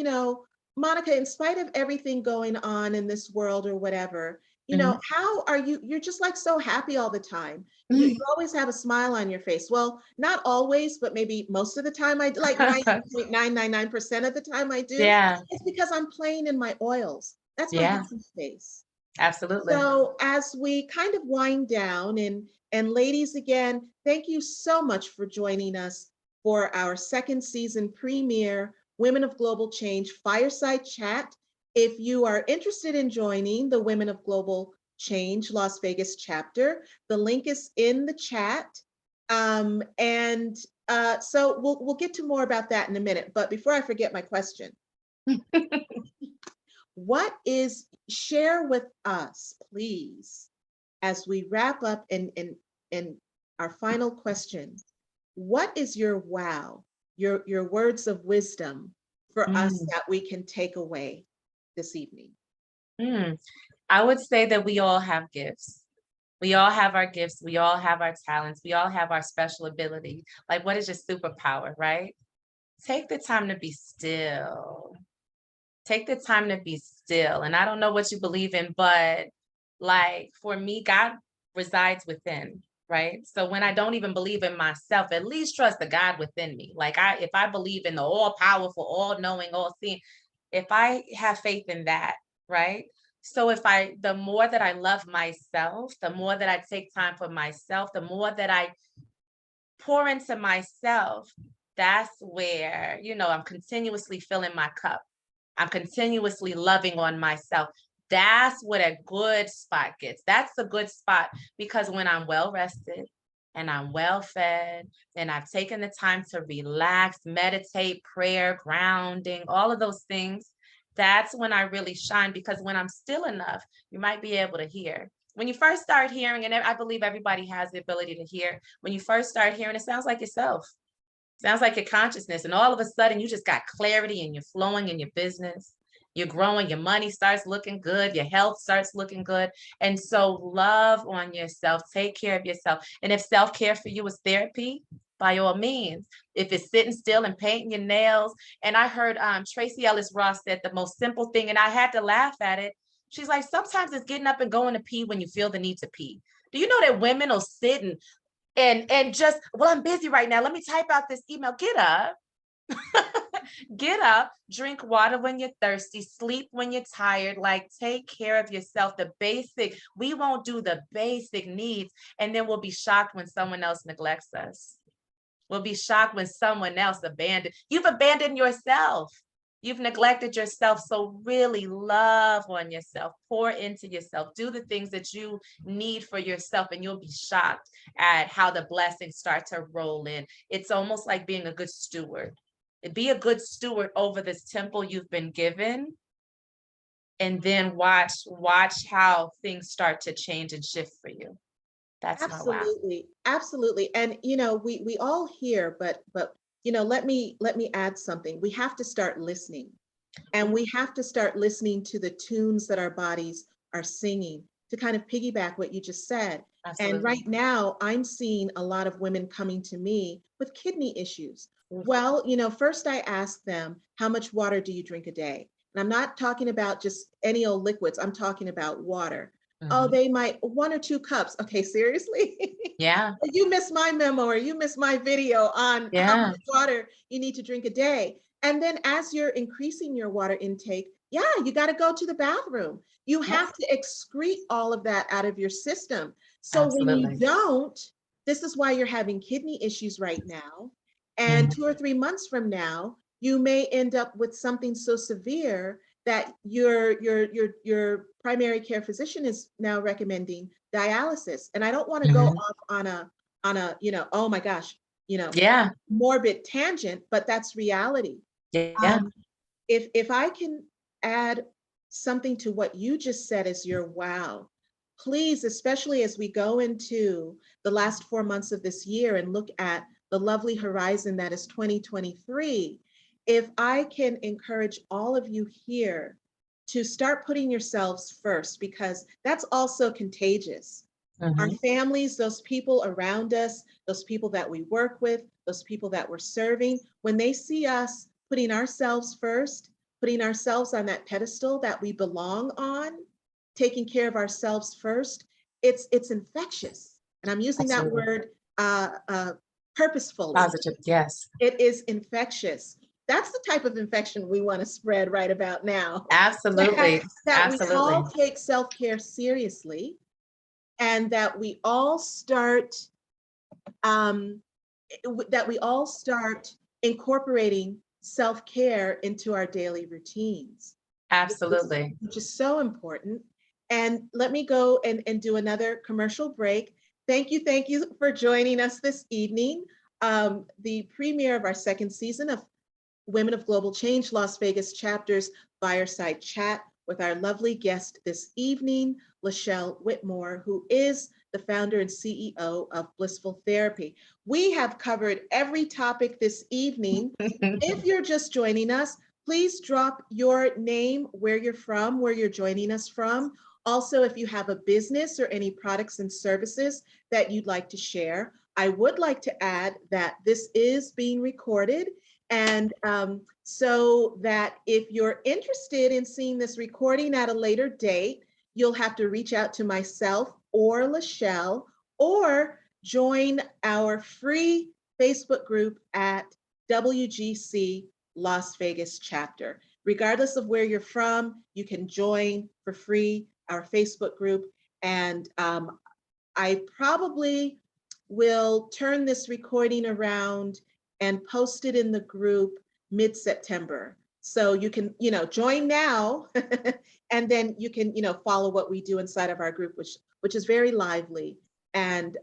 Monica, in spite of everything going on in this world or whatever, Hmm. how are you? You're just like so happy all the time. You always have a smile on your face. Well, not always, but maybe most of the time I do, like 99.999% of the time I do. Yeah. It's because I'm playing in my oils. That's my Yeah. happy space. Absolutely. So as we kind of wind down, and ladies, again, thank you so much for joining us for our second season premiere Women of Global Change Fireside Chat. If you are interested in joining the Women of Global Change Las Vegas chapter, the link is in the chat. And so we'll get to more about that in a minute. But before I forget my question, share with us, please, as we wrap up in our final question, what is your wow, your words of wisdom for us Mm. that we can take away this evening? Mm. I would say that we all have gifts. We all have our gifts. We all have our talents. We all have our special ability. Like, what is your superpower, right? Take the time to be still. Take the time to be still. And I don't know what you believe in, but like for me, God resides within, right? So when I don't even believe in myself, at least trust the God within me. Like if I believe in the all powerful, all knowing, all seeing, if I have faith in that, right? So the more that I love myself, the more that I take time for myself, the more that I pour into myself, that's where, I'm continuously filling my cup. I'm continuously loving on myself. That's what a good spot gets. That's a good spot because when I'm well rested and I'm well fed and I've taken the time to relax, meditate, prayer, grounding, all of those things, that's when I really shine because when I'm still enough, you might be able to hear. When you first start hearing, and I believe everybody has the ability to hear, when you first start hearing, it sounds like yourself. Sounds like your consciousness. And all of a sudden, you just got clarity and you're flowing in your business. You're growing. Your money starts looking good. Your health starts looking good. And so love on yourself. Take care of yourself. And if self-care for you is therapy, by all means. If it's sitting still and painting your nails. And I heard Tracy Ellis Ross said the most simple thing, and I had to laugh at it. She's like, sometimes it's getting up and going to pee when you feel the need to pee. Do you know that women will sit and just, well, I'm busy right now, let me type out this email? Get up. Get up, drink water when you're thirsty, sleep when you're tired, like take care of yourself. The basic, we won't do the basic needs, and then we'll be shocked when someone else neglects us. We'll be shocked when someone else you've abandoned yourself. You've neglected yourself. So really love on yourself, pour into yourself, do the things that you need for yourself, and you'll be shocked at how the blessings start to roll in. It's almost like being a good steward. Be a good steward over this temple you've been given, and then watch how things start to change and shift for you. That's my wow. Absolutely, absolutely. And we all hear, but let me add something. We have to start listening. And Ooh. we have to start listening to the tunes that our bodies are singing. to kind of piggyback what you just said. And Absolutely. right now, I'm seeing a lot of women coming to me with kidney issues. Oof. Well, first I ask them, how much water do you drink a day? And I'm not talking about just any old liquids. I'm talking about water. Oh, Mhm. they might 1 or 2 cups. Okay, seriously? Yeah. You missed my memo or you missed my video on how Yeah. much water you need to drink a day. And then as you're increasing your water intake, yeah, you got to go to the bathroom. You have Yes. to excrete all of that out of your system. So when you Absolutely. don't, this is why you're having kidney issues right now. And Mhm. 2 or 3 months from now, you may end up with something so severe that your primary care physician is now recommending dialysis. And I don't want to go Mhm. off on a oh my gosh, Yeah. morbid tangent, but that's reality. Yeah. Um, if I can add something to what you just said as your wow, please, especially as we go into the last 4 months of this year and look at the lovely horizon that is 2023, if I can encourage all of you here to start putting yourselves first, because that's also contagious. Our Mhm. families, those people around us, those people that we work with, those people that we're serving, when they see us putting ourselves first, putting ourselves on that pedestal that we belong on, taking care of ourselves first, it's infectious. And I'm using that Absolutely. word purposefully. Positive. Yes. It is infectious. That's the type of infection we want to spread right about now. that, Absolutely. that we Absolutely. all take self-care seriously and um, that we all start incorporating self-care into our daily routines, which is, Absolutely. which is so important. And let me go and do another commercial break. Thank you for joining us this evening. The premiere of our second season of Women of Global Change Las Vegas chapter's Fireside Chat with our lovely guest this evening, LaShelle Whitmore, who is the founder and CEO of Blissful Therapy. We have covered every topic this evening. If you're just joining us, please drop your name, where you're from, where you're joining us from. Also, if you have a business or any products and services that you'd like to share, I would like to add that this is being recorded and so that if you're interested in seeing this recording at a later date, you'll have to reach out to myself or LaShelle or join our free Facebook group at WGC Las Vegas chapter. Regardless of where you're from, you can join for free our Facebook group. And I probably will turn this recording around and post it in the group mid-September. So you can, join now and then you can, follow what we do inside of our group, which is very lively and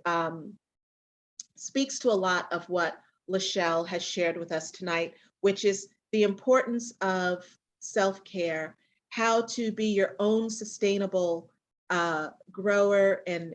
speaks to a lot of what LaShelle has shared with us tonight, which is the importance of self-care, how to be your own sustainable grower and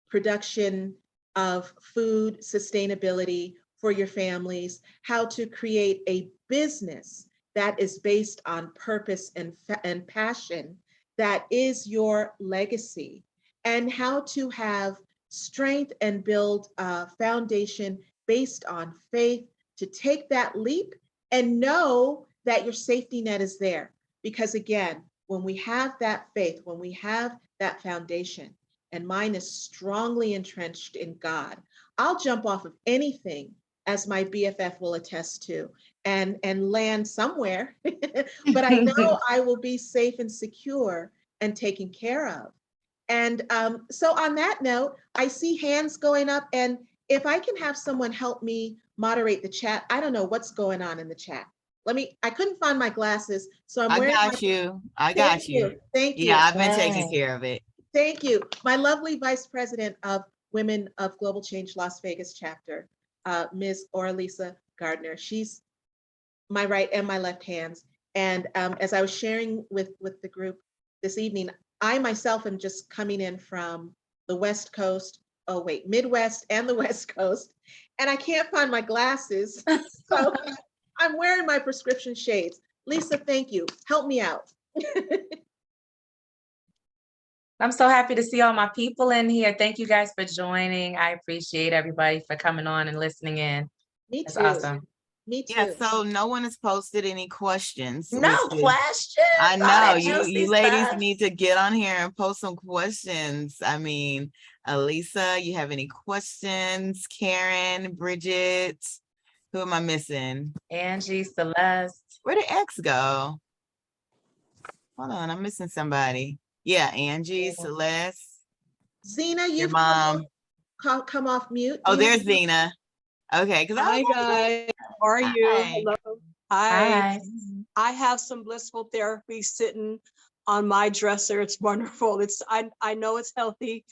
production of food sustainability for your families, how to create a business that is based on purpose and passion that is your legacy, and how to have strength and build a foundation based on faith to take that leap and know that your safety net is there. Because again, when we have that faith, when we have that foundation, and mine is strongly entrenched in God, I'll jump off of anything, as my BFF will attest to, and land somewhere. But I know I will be safe and secure and taken care of. And so on that note, I see hands going up. And if I can have someone help me moderate the chat, I don't know what's going on in the chat. I couldn't find my glasses, so I'm I wearing my, got you. I thank got you. you, thank Yeah, you. I've been taking Right. care of it. Thank you. My lovely Vice President of Women of Global Change Las Vegas chapter, Ms. Oralisa Gardner. She's my right and my left hands. And as I was sharing with the group this evening, I myself am just coming in from the West Coast, oh wait, Midwest and the West Coast, and I can't find my glasses. So I'm wearing my prescription shades. Lisa, thank you. Help me out. I'm so happy to see all my people in here. Thank you guys for joining. I appreciate everybody for coming on and listening in. Me That's too. awesome. Me Yeah, too. so no one has posted any questions, No which is, questions. I All know that you juicy ladies stuff. need to get on here and post some questions. I mean, Elisa, you have any questions? Karen, Bridget, who am I missing? Angie, Celeste. Where did X go? Hold on, I'm missing somebody. Yeah, Angie, Celeste, Zena, your you've mom. come off mute. Oh, Do you have there's Zena. Okay, because I Hi was like, guys, how are you? hi. Hello. Hi. Hi. I have some blissful therapy sitting on my dresser. It's wonderful. I know it's healthy,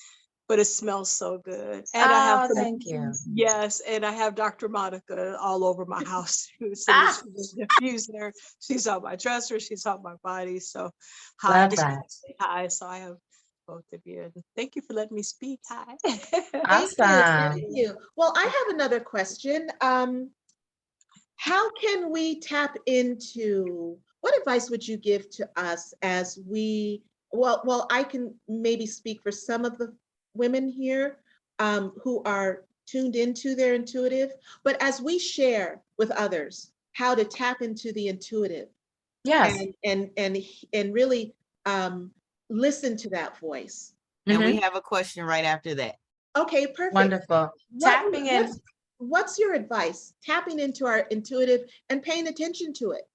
but it smells so good. And I have Oh, some, thank you. yes, and I have Dr. Monica all over my house too. So Ah, she's a diffuser. She's on my dresser. She's on my body. So hi, I love just want that. to say hi. So I have both of you. And thank you for letting me speak. Hi. Thank you. Awesome. Thank you. Well, I have another question. How can we tap into, what advice would you give to us as we, well, I can maybe speak for some of the women here who are tuned into their intuitive, but as we share with others how to tap into the intuitive Yes. and really listen to that voice. And we Mhm. have a question right after that. Okay, perfect. Wonderful. What, Tapping in. what's your advice? Tapping into our intuitive and paying attention to it.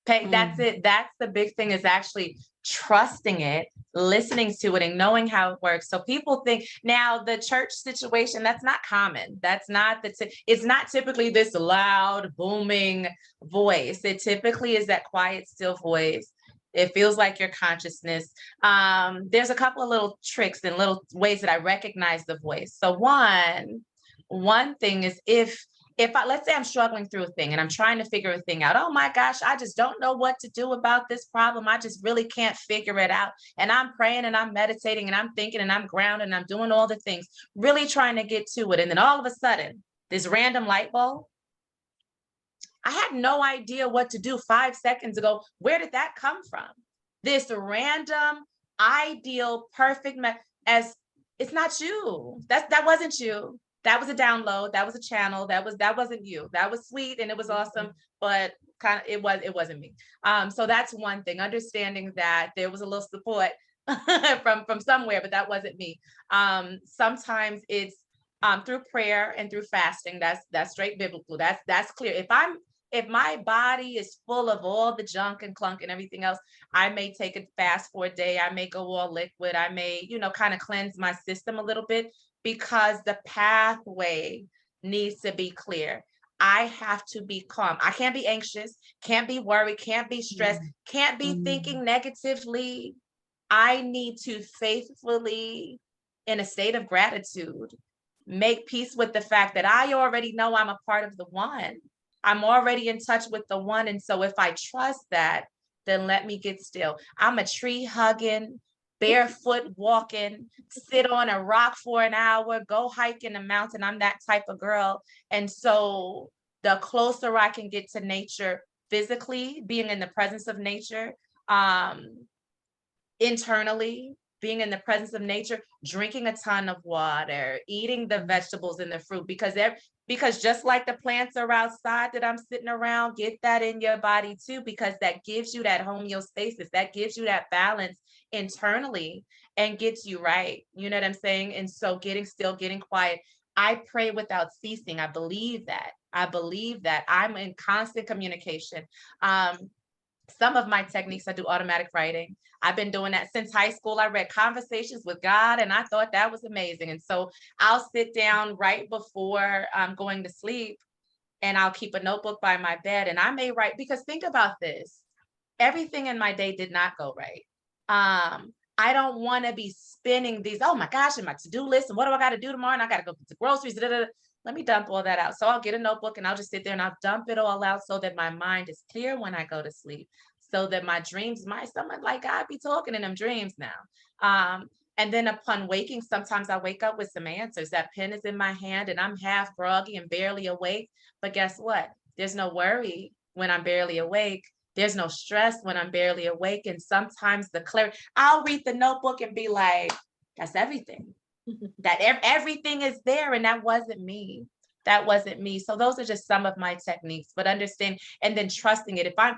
That's it. That's the big thing, is actually trusting it, listening to it, and knowing how it works. So people think now the church situation, that's not common. That's not it's not typically this loud, booming voice. It typically is that quiet, still voice. It feels like your consciousness. There's a couple of little tricks and little ways that I recognize the voice. So one thing is, if I, let's say I'm struggling through a thing and I'm trying to figure a thing out, oh my gosh, I just don't know what to do about this problem. I just really can't figure it out. And I'm praying and I'm meditating and I'm thinking and I'm grounded and I'm doing all the things, really trying to get to it. And then all of a sudden, this random light bulb, I had no idea what to do 5 seconds ago. Where did that come from? This random, ideal, perfect, as it's not you. That wasn't you. That was a download. That was a channel. That wasn't you. That was sweet and it was awesome, but kind of it wasn't me. So that's one thing. Understanding that there was a little support from somewhere, but that wasn't me. Sometimes it's through prayer and through fasting. That's straight biblical. That's clear. If my body is full of all the junk and clunk and everything else, I may take a fast for a day. I may go all liquid. I may, kind of cleanse my system a little bit, because the pathway needs to be clear. I have to be calm. I can't be anxious, can't be worried, can't be stressed, can't be thinking negatively. I need to faithfully, in a state of gratitude, make peace with the fact that I already know I'm a part of the one. I'm already in touch with the one. And so if I trust that, then let me get still. I'm a tree hugging, barefoot walking, sit on a rock for an hour, go hike in the mountain. I'm that type of girl. And so the closer I can get to nature physically, being in the presence of nature, internally, being in the presence of nature, drinking a ton of water, eating the vegetables and the fruit, because just like the plants are outside that I'm sitting around, get that in your body too, because that gives you that homeostasis, that gives you that balance internally and gets you right. You know what I'm saying? And so getting still, getting quiet. I pray without ceasing. I believe that. I'm in constant communication. Some of my techniques, I do automatic writing. I've been doing that since high school. I read Conversations with God, and I thought that was amazing. And so I'll sit down right before I'm going to sleep, and I'll keep a notebook by my bed, and I may write, because think about this. Everything in my day did not go right. I don't want to be spinning these, oh my gosh, and my to-do list, and what do I got to do tomorrow? And I got to go get the groceries. Let me dump all that out. So I'll get a notebook and I'll just sit there and I'll dump it all out so that my mind is clear when I go to sleep, so that my dreams, someone like God be talking in them dreams now. And then upon waking, sometimes I wake up with some answers. That pen is in my hand and I'm half groggy and barely awake. But guess what? There's no worry when I'm barely awake. There's no stress when I'm barely awake. And sometimes the clarity, I'll read the notebook and be like, that's everything. That everything is there. And that wasn't me. That wasn't me. So those are just some of my techniques, but understand and then trusting it. I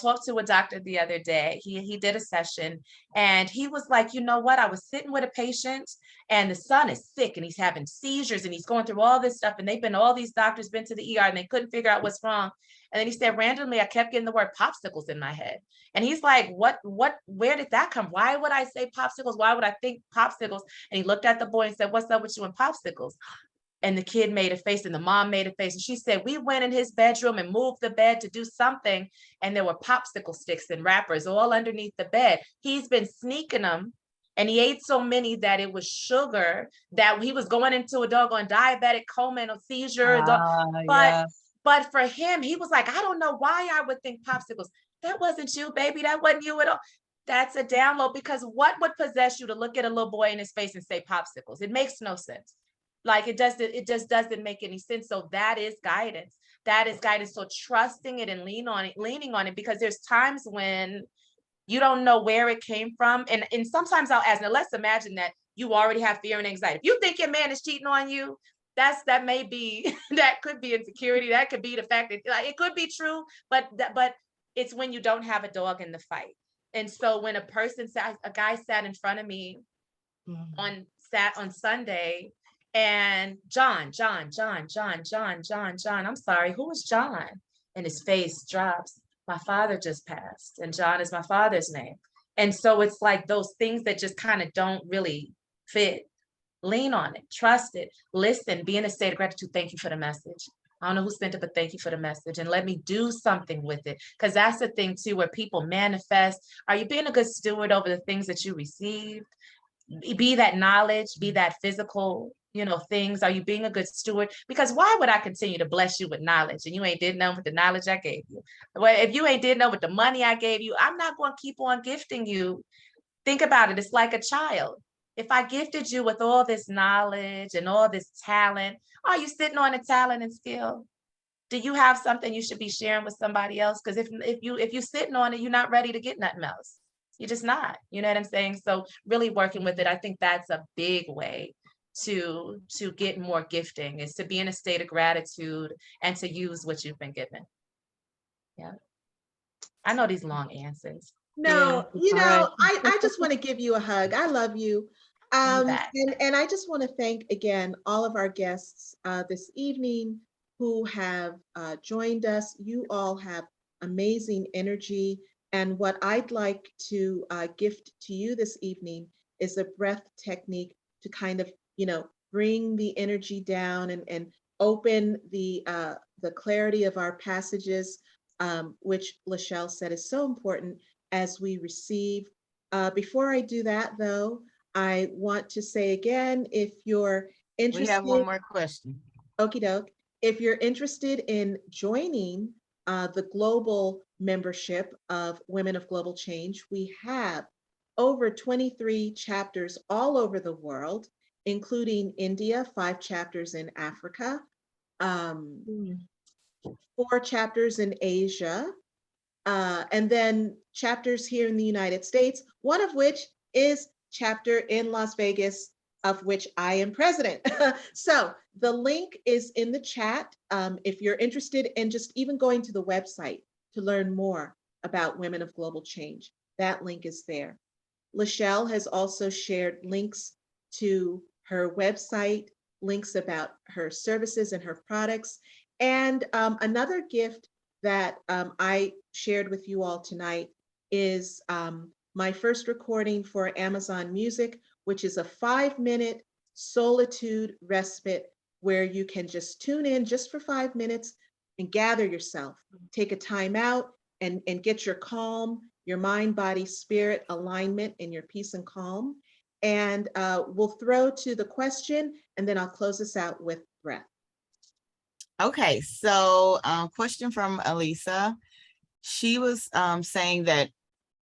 talked to a doctor the other day. He did a session and he was like, you know what? I was sitting with a patient and the son is sick and he's having seizures and he's going through all this stuff. And all these doctors been to the ER and they couldn't figure out what's wrong. And then he said, randomly, I kept getting the word popsicles in my head. And he's like, where did that come? Why would I say popsicles? Why would I think popsicles? And he looked at the boy and said, what's up with you and popsicles? And the kid made a face and the mom made a face. And she said, we went in his bedroom and moved the bed to do something. And there were popsicle sticks and wrappers all underneath the bed. He's been sneaking them. And he ate so many that it was sugar that he was going into a doggone diabetic coma and a seizure. But for him, he was like, I don't know why I would think popsicles. That wasn't you, baby. That wasn't you at all. That's a download, because what would possess you to look at a little boy in his face and say popsicles? It makes no sense. Like it just doesn't make any sense. So that is guidance. That is guidance. So trusting it and leaning on it, because there's times when you don't know where it came from. And sometimes I'll ask, now let's imagine that you already have fear and anxiety. If you think your man is cheating on you, that may be, that could be insecurity. That could be the fact that it could be true, but it's when you don't have a dog in the fight. And so when a guy sat in front of me on Sunday, and John, I'm sorry, who is John? And his face drops. My father just passed, and John is my father's name. And so it's like those things that just kind of don't really fit. Lean on it, trust it, listen, be in a state of gratitude. Thank you for the message. I don't know who sent it, but thank you for the message. And let me do something with it. Because that's the thing too, where people manifest. Are you being a good steward over the things that you received? Be that knowledge, be that physical, things. Are you being a good steward? Because why would I continue to bless you with knowledge and you ain't did nothing with the knowledge I gave you? Well, if you ain't did nothing with the money I gave you, I'm not going to keep on gifting you. Think about it. It's like a child. If I gifted you with all this knowledge and all this talent, are you sitting on a talent and skill? Do you have something you should be sharing with somebody else? Because if you're sitting on it, you're not ready to get nothing else. You're just not. You know what I'm saying? So really working with it, I think that's a big way to get more gifting, is to be in a state of gratitude and to use what you've been given. Yeah. I know these long answers. No, right. I just want to give you a hug. I love you. And I just want to thank again all of our guests this evening who have joined us. You all have amazing energy. And what I'd like to gift to you this evening is a breath technique to kind of, bring the energy down and open the clarity of our passages, which LaShelle said is so important as we receive. Before I do that, though, I want to say again, if you're interested— We have one more question. Okie doke. If you're interested in joining the global membership of Women of Global Change, we have over 23 chapters all over the world, including India, 5 chapters in Africa, 4 chapters in Asia, and then chapters here in the United States, one of which is chapter in Las Vegas, of which I am president. So the link is in the chat. If you're interested in just even going to the website to learn more about Women of Global Change, that link is there. LaShelle has also shared links to her website, links about her services and her products. And another gift that I shared with you all tonight is my first recording for Amazon Music, which is a 5-minute solitude respite where you can just tune in just for 5 minutes and gather yourself, take a time out and get your calm, your mind, body, spirit alignment and your peace and calm. And we'll throw to the question and then I'll close this out with breath. Okay, so question from Elisa. She was saying that,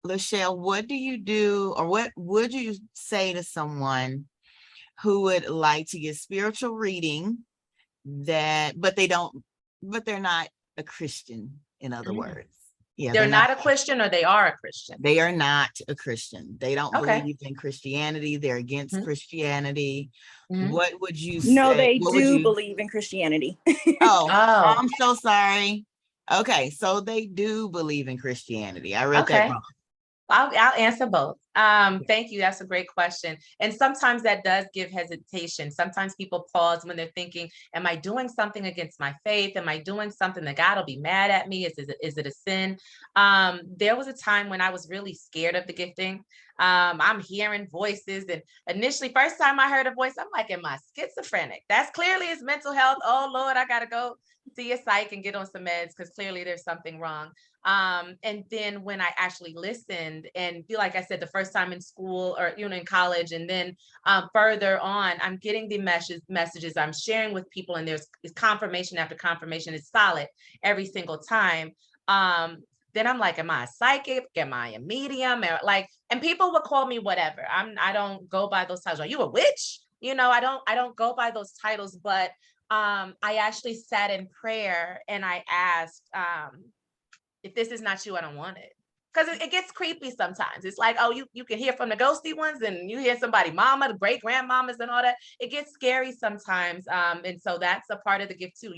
LaShelle, what do you do, or what would you say to someone who would like to get spiritual reading but they're not a Christian, in other words? Yeah, They're not a Christian, or they are a Christian? They are not a Christian. They don't Okay. believe in Christianity. They're against Mhm. Christianity. Mhm. What would you No, say? they What would do you? believe in Christianity. Oh, Oh, I'm so sorry. Okay, so they do believe in Christianity. I read that okay. wrong. I'll answer both. Thank you. That's a great question. And sometimes that does give hesitation. Sometimes people pause when they're thinking, am I doing something against my faith? Am I doing something that God will be mad at me? Is it a sin? There was a time when I was really scared of the gifting. I'm hearing voices, and initially, first time I heard a voice, I'm like, am I schizophrenic? That's clearly it's mental health. Oh Lord, I gotta go see a psych and get on some meds because clearly there's something wrong. And then when I actually listened, and feel like I said, the first time in school, or in college, and then further on, I'm getting the messages, I'm sharing with people, and there's confirmation after confirmation. It's solid every single time. Then I'm like, am I a psychic? Am I a medium? And people would call me whatever. I don't go by those titles. Are you a witch? I don't go by those titles, but I actually sat in prayer and I asked, if this is not you, I don't want it. Because it gets creepy sometimes. It's like, oh, you can hear from the ghosty ones, and you hear somebody, mama, the great grandmamas and all that. It gets scary sometimes. And so that's a part of the gift too.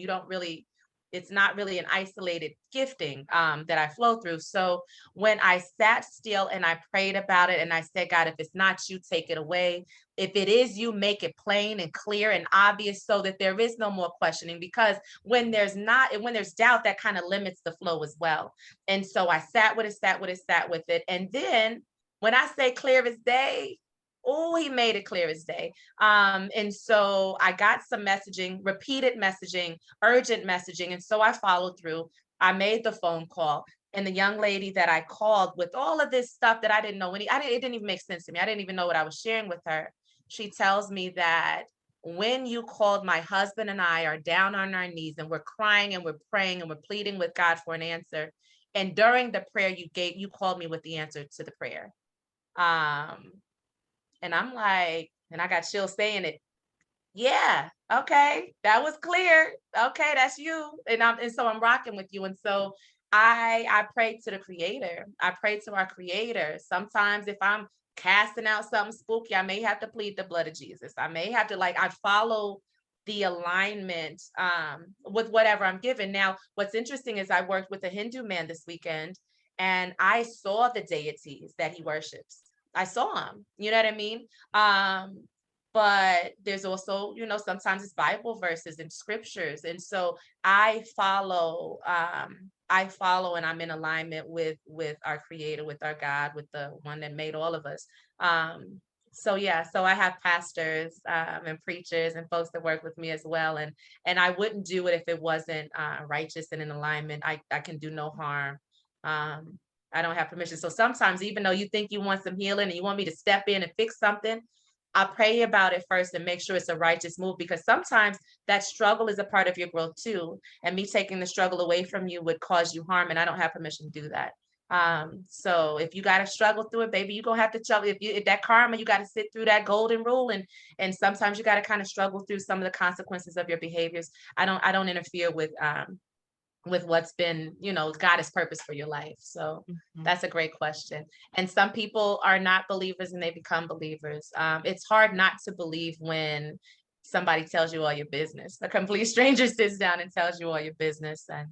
It's not really an isolated gifting that I flow through. So when I sat still and I prayed about it and I said, God, if it's not you, take it away. If it is you, make it plain and clear and obvious so that there is no more questioning, because when there's doubt, that kind of limits the flow as well. And so I sat with it. And then when I say clear as day, oh, he made it clear as day. And so I got some messaging, repeated messaging, urgent messaging. And so I followed through. I made the phone call. And the young lady that I called with all of this stuff that I didn't know, it didn't even make sense to me. I didn't even know what I was sharing with her. She tells me that when you called, my husband and I are down on our knees and we're crying and we're praying and we're pleading with God for an answer. And during the prayer you called me with the answer to the prayer. And I'm like, and I got chills saying it. Yeah, okay, that was clear. Okay, that's you. And so I'm rocking with you. And so I prayed to the creator. I prayed to our creator. Sometimes if I'm casting out something spooky, I may have to plead the blood of Jesus. I may have to I follow the alignment with whatever I'm given. Now, what's interesting is I worked with a Hindu man this weekend, and I saw the deities that he worships. I saw them, you know what I mean? But there's also, sometimes it's Bible verses and scriptures. And so I follow and I'm in alignment with our creator, with our God, with the one that made all of us. So I have pastors and preachers and folks that work with me as well. And I wouldn't do it if it wasn't righteous and in alignment. I can do no harm. I don't have permission. So sometimes, even though you think you want some healing and you want me to step in and fix something, I pray about it first and make sure it's a righteous move, because sometimes that struggle is a part of your growth too. And me taking the struggle away from you would cause you harm, and I don't have permission to do that. So if you got to struggle through it, baby, you're going to have to struggle. If that karma, you got to sit through that golden rule. And sometimes you got to kind of struggle through some of the consequences of your behaviors. I don't interfere with what's been, God's purpose for your life. So that's a great question. And some people are not believers and they become believers. It's hard not to believe when somebody tells you all your business. A complete stranger sits down and tells you all your business, and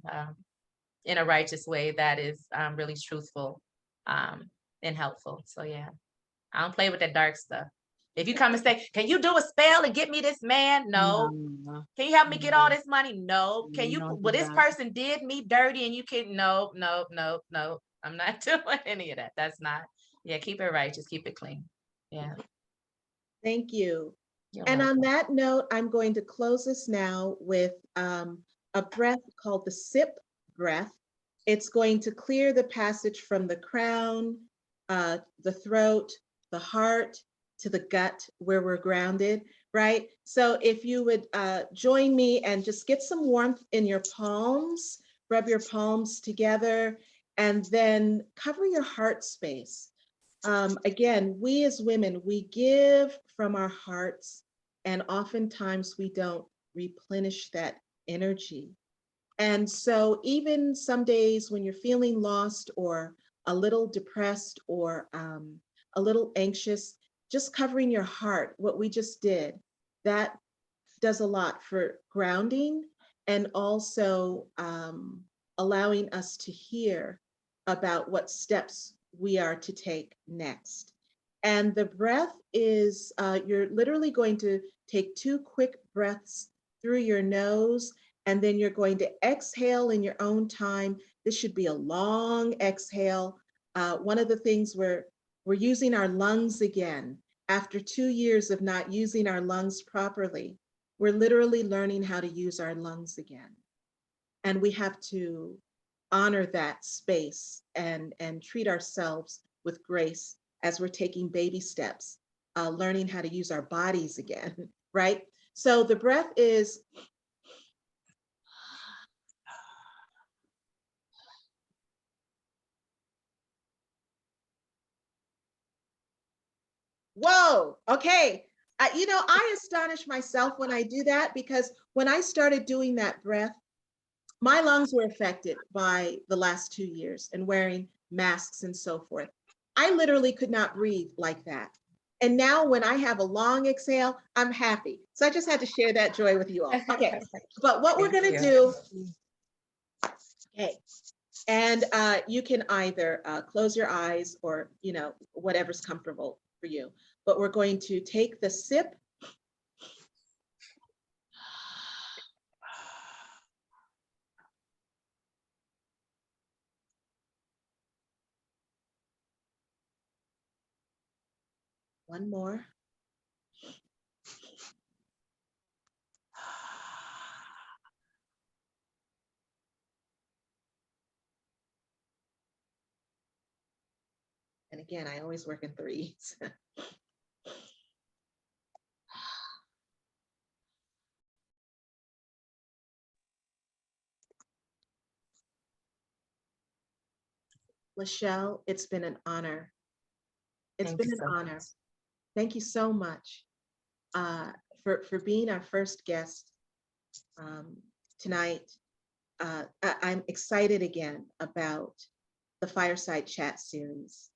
in a righteous way that is really truthful and helpful. So yeah, I don't play with that dark stuff. If you come and say, can you do a spell and get me this man? No. Can you help me get all this money? No. Can you, well, this person did me dirty and you can, no. I'm not doing any of that. That's not, keep it righteous, keep it clean. Yeah. Thank you. You're And on welcome. that note, I'm going to close this now with a breath called the sip breath. It's going to clear the passage from the crown, the throat, the heart, to the gut where we're grounded, right? So if you would join me and just get some warmth in your palms, rub your palms together, and then cover your heart space. Again, we as women, we give from our hearts, and oftentimes we don't replenish that energy. And so even some days when you're feeling lost or a little depressed or a little anxious, just covering your heart, what we just did, that does a lot for grounding and also allowing us to hear about what steps we are to take next. And the breath is, you're literally going to take 2 quick breaths through your nose, and then you're going to exhale in your own time. This should be a long exhale. One of the things we're using our lungs again. After 2 years of not using our lungs properly, we're literally learning how to use our lungs again. And we have to honor that space and treat ourselves with grace as we're taking baby steps, learning how to use our bodies again, right? So the breath is, whoa, okay. I astonish myself when I do that, because when I started doing that breath, my lungs were affected by the last 2 years and wearing masks and so forth. I literally could not breathe like that. And now when I have a long exhale, I'm happy. So I just had to share that joy with you all. Okay, but what we're Thank gonna you. do, okay, and you can either close your eyes or, whatever's comfortable for you. But we're going to take the sip. One more. And again, I always work in threes. LaShelle, it's been an honor. It's Thank been you an so honor. much. Thank you so much for being our first guest tonight. I'm excited again about the Fireside Chat series.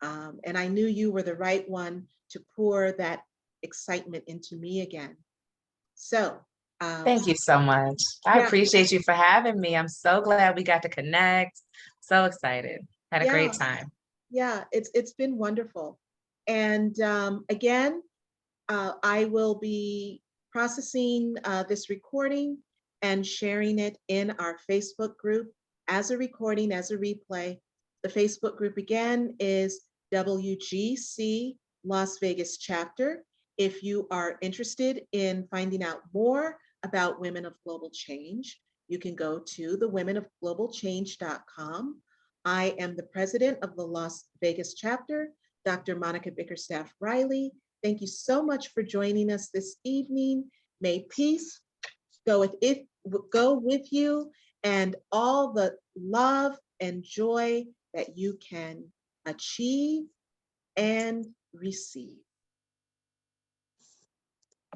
And I knew you were the right one to pour that excitement into me again. So, Thank you so much. I yeah, appreciate you for having me. I'm so glad we got to connect. So excited. Had a yeah, great time. yeah, it's been wonderful. And again, I will be processing this recording and sharing it in our Facebook group as a recording, as a replay. The Facebook group again is WGC Las Vegas chapter. If you are interested in finding out more about Women of Global Change, you can go to thewomenofglobalchange.com. I am the president of the Las Vegas chapter, Dr. Monica Bickerstaff Riley. Thank you so much for joining us this evening. May peace go with you, and all the love and joy that you can achieve and receive.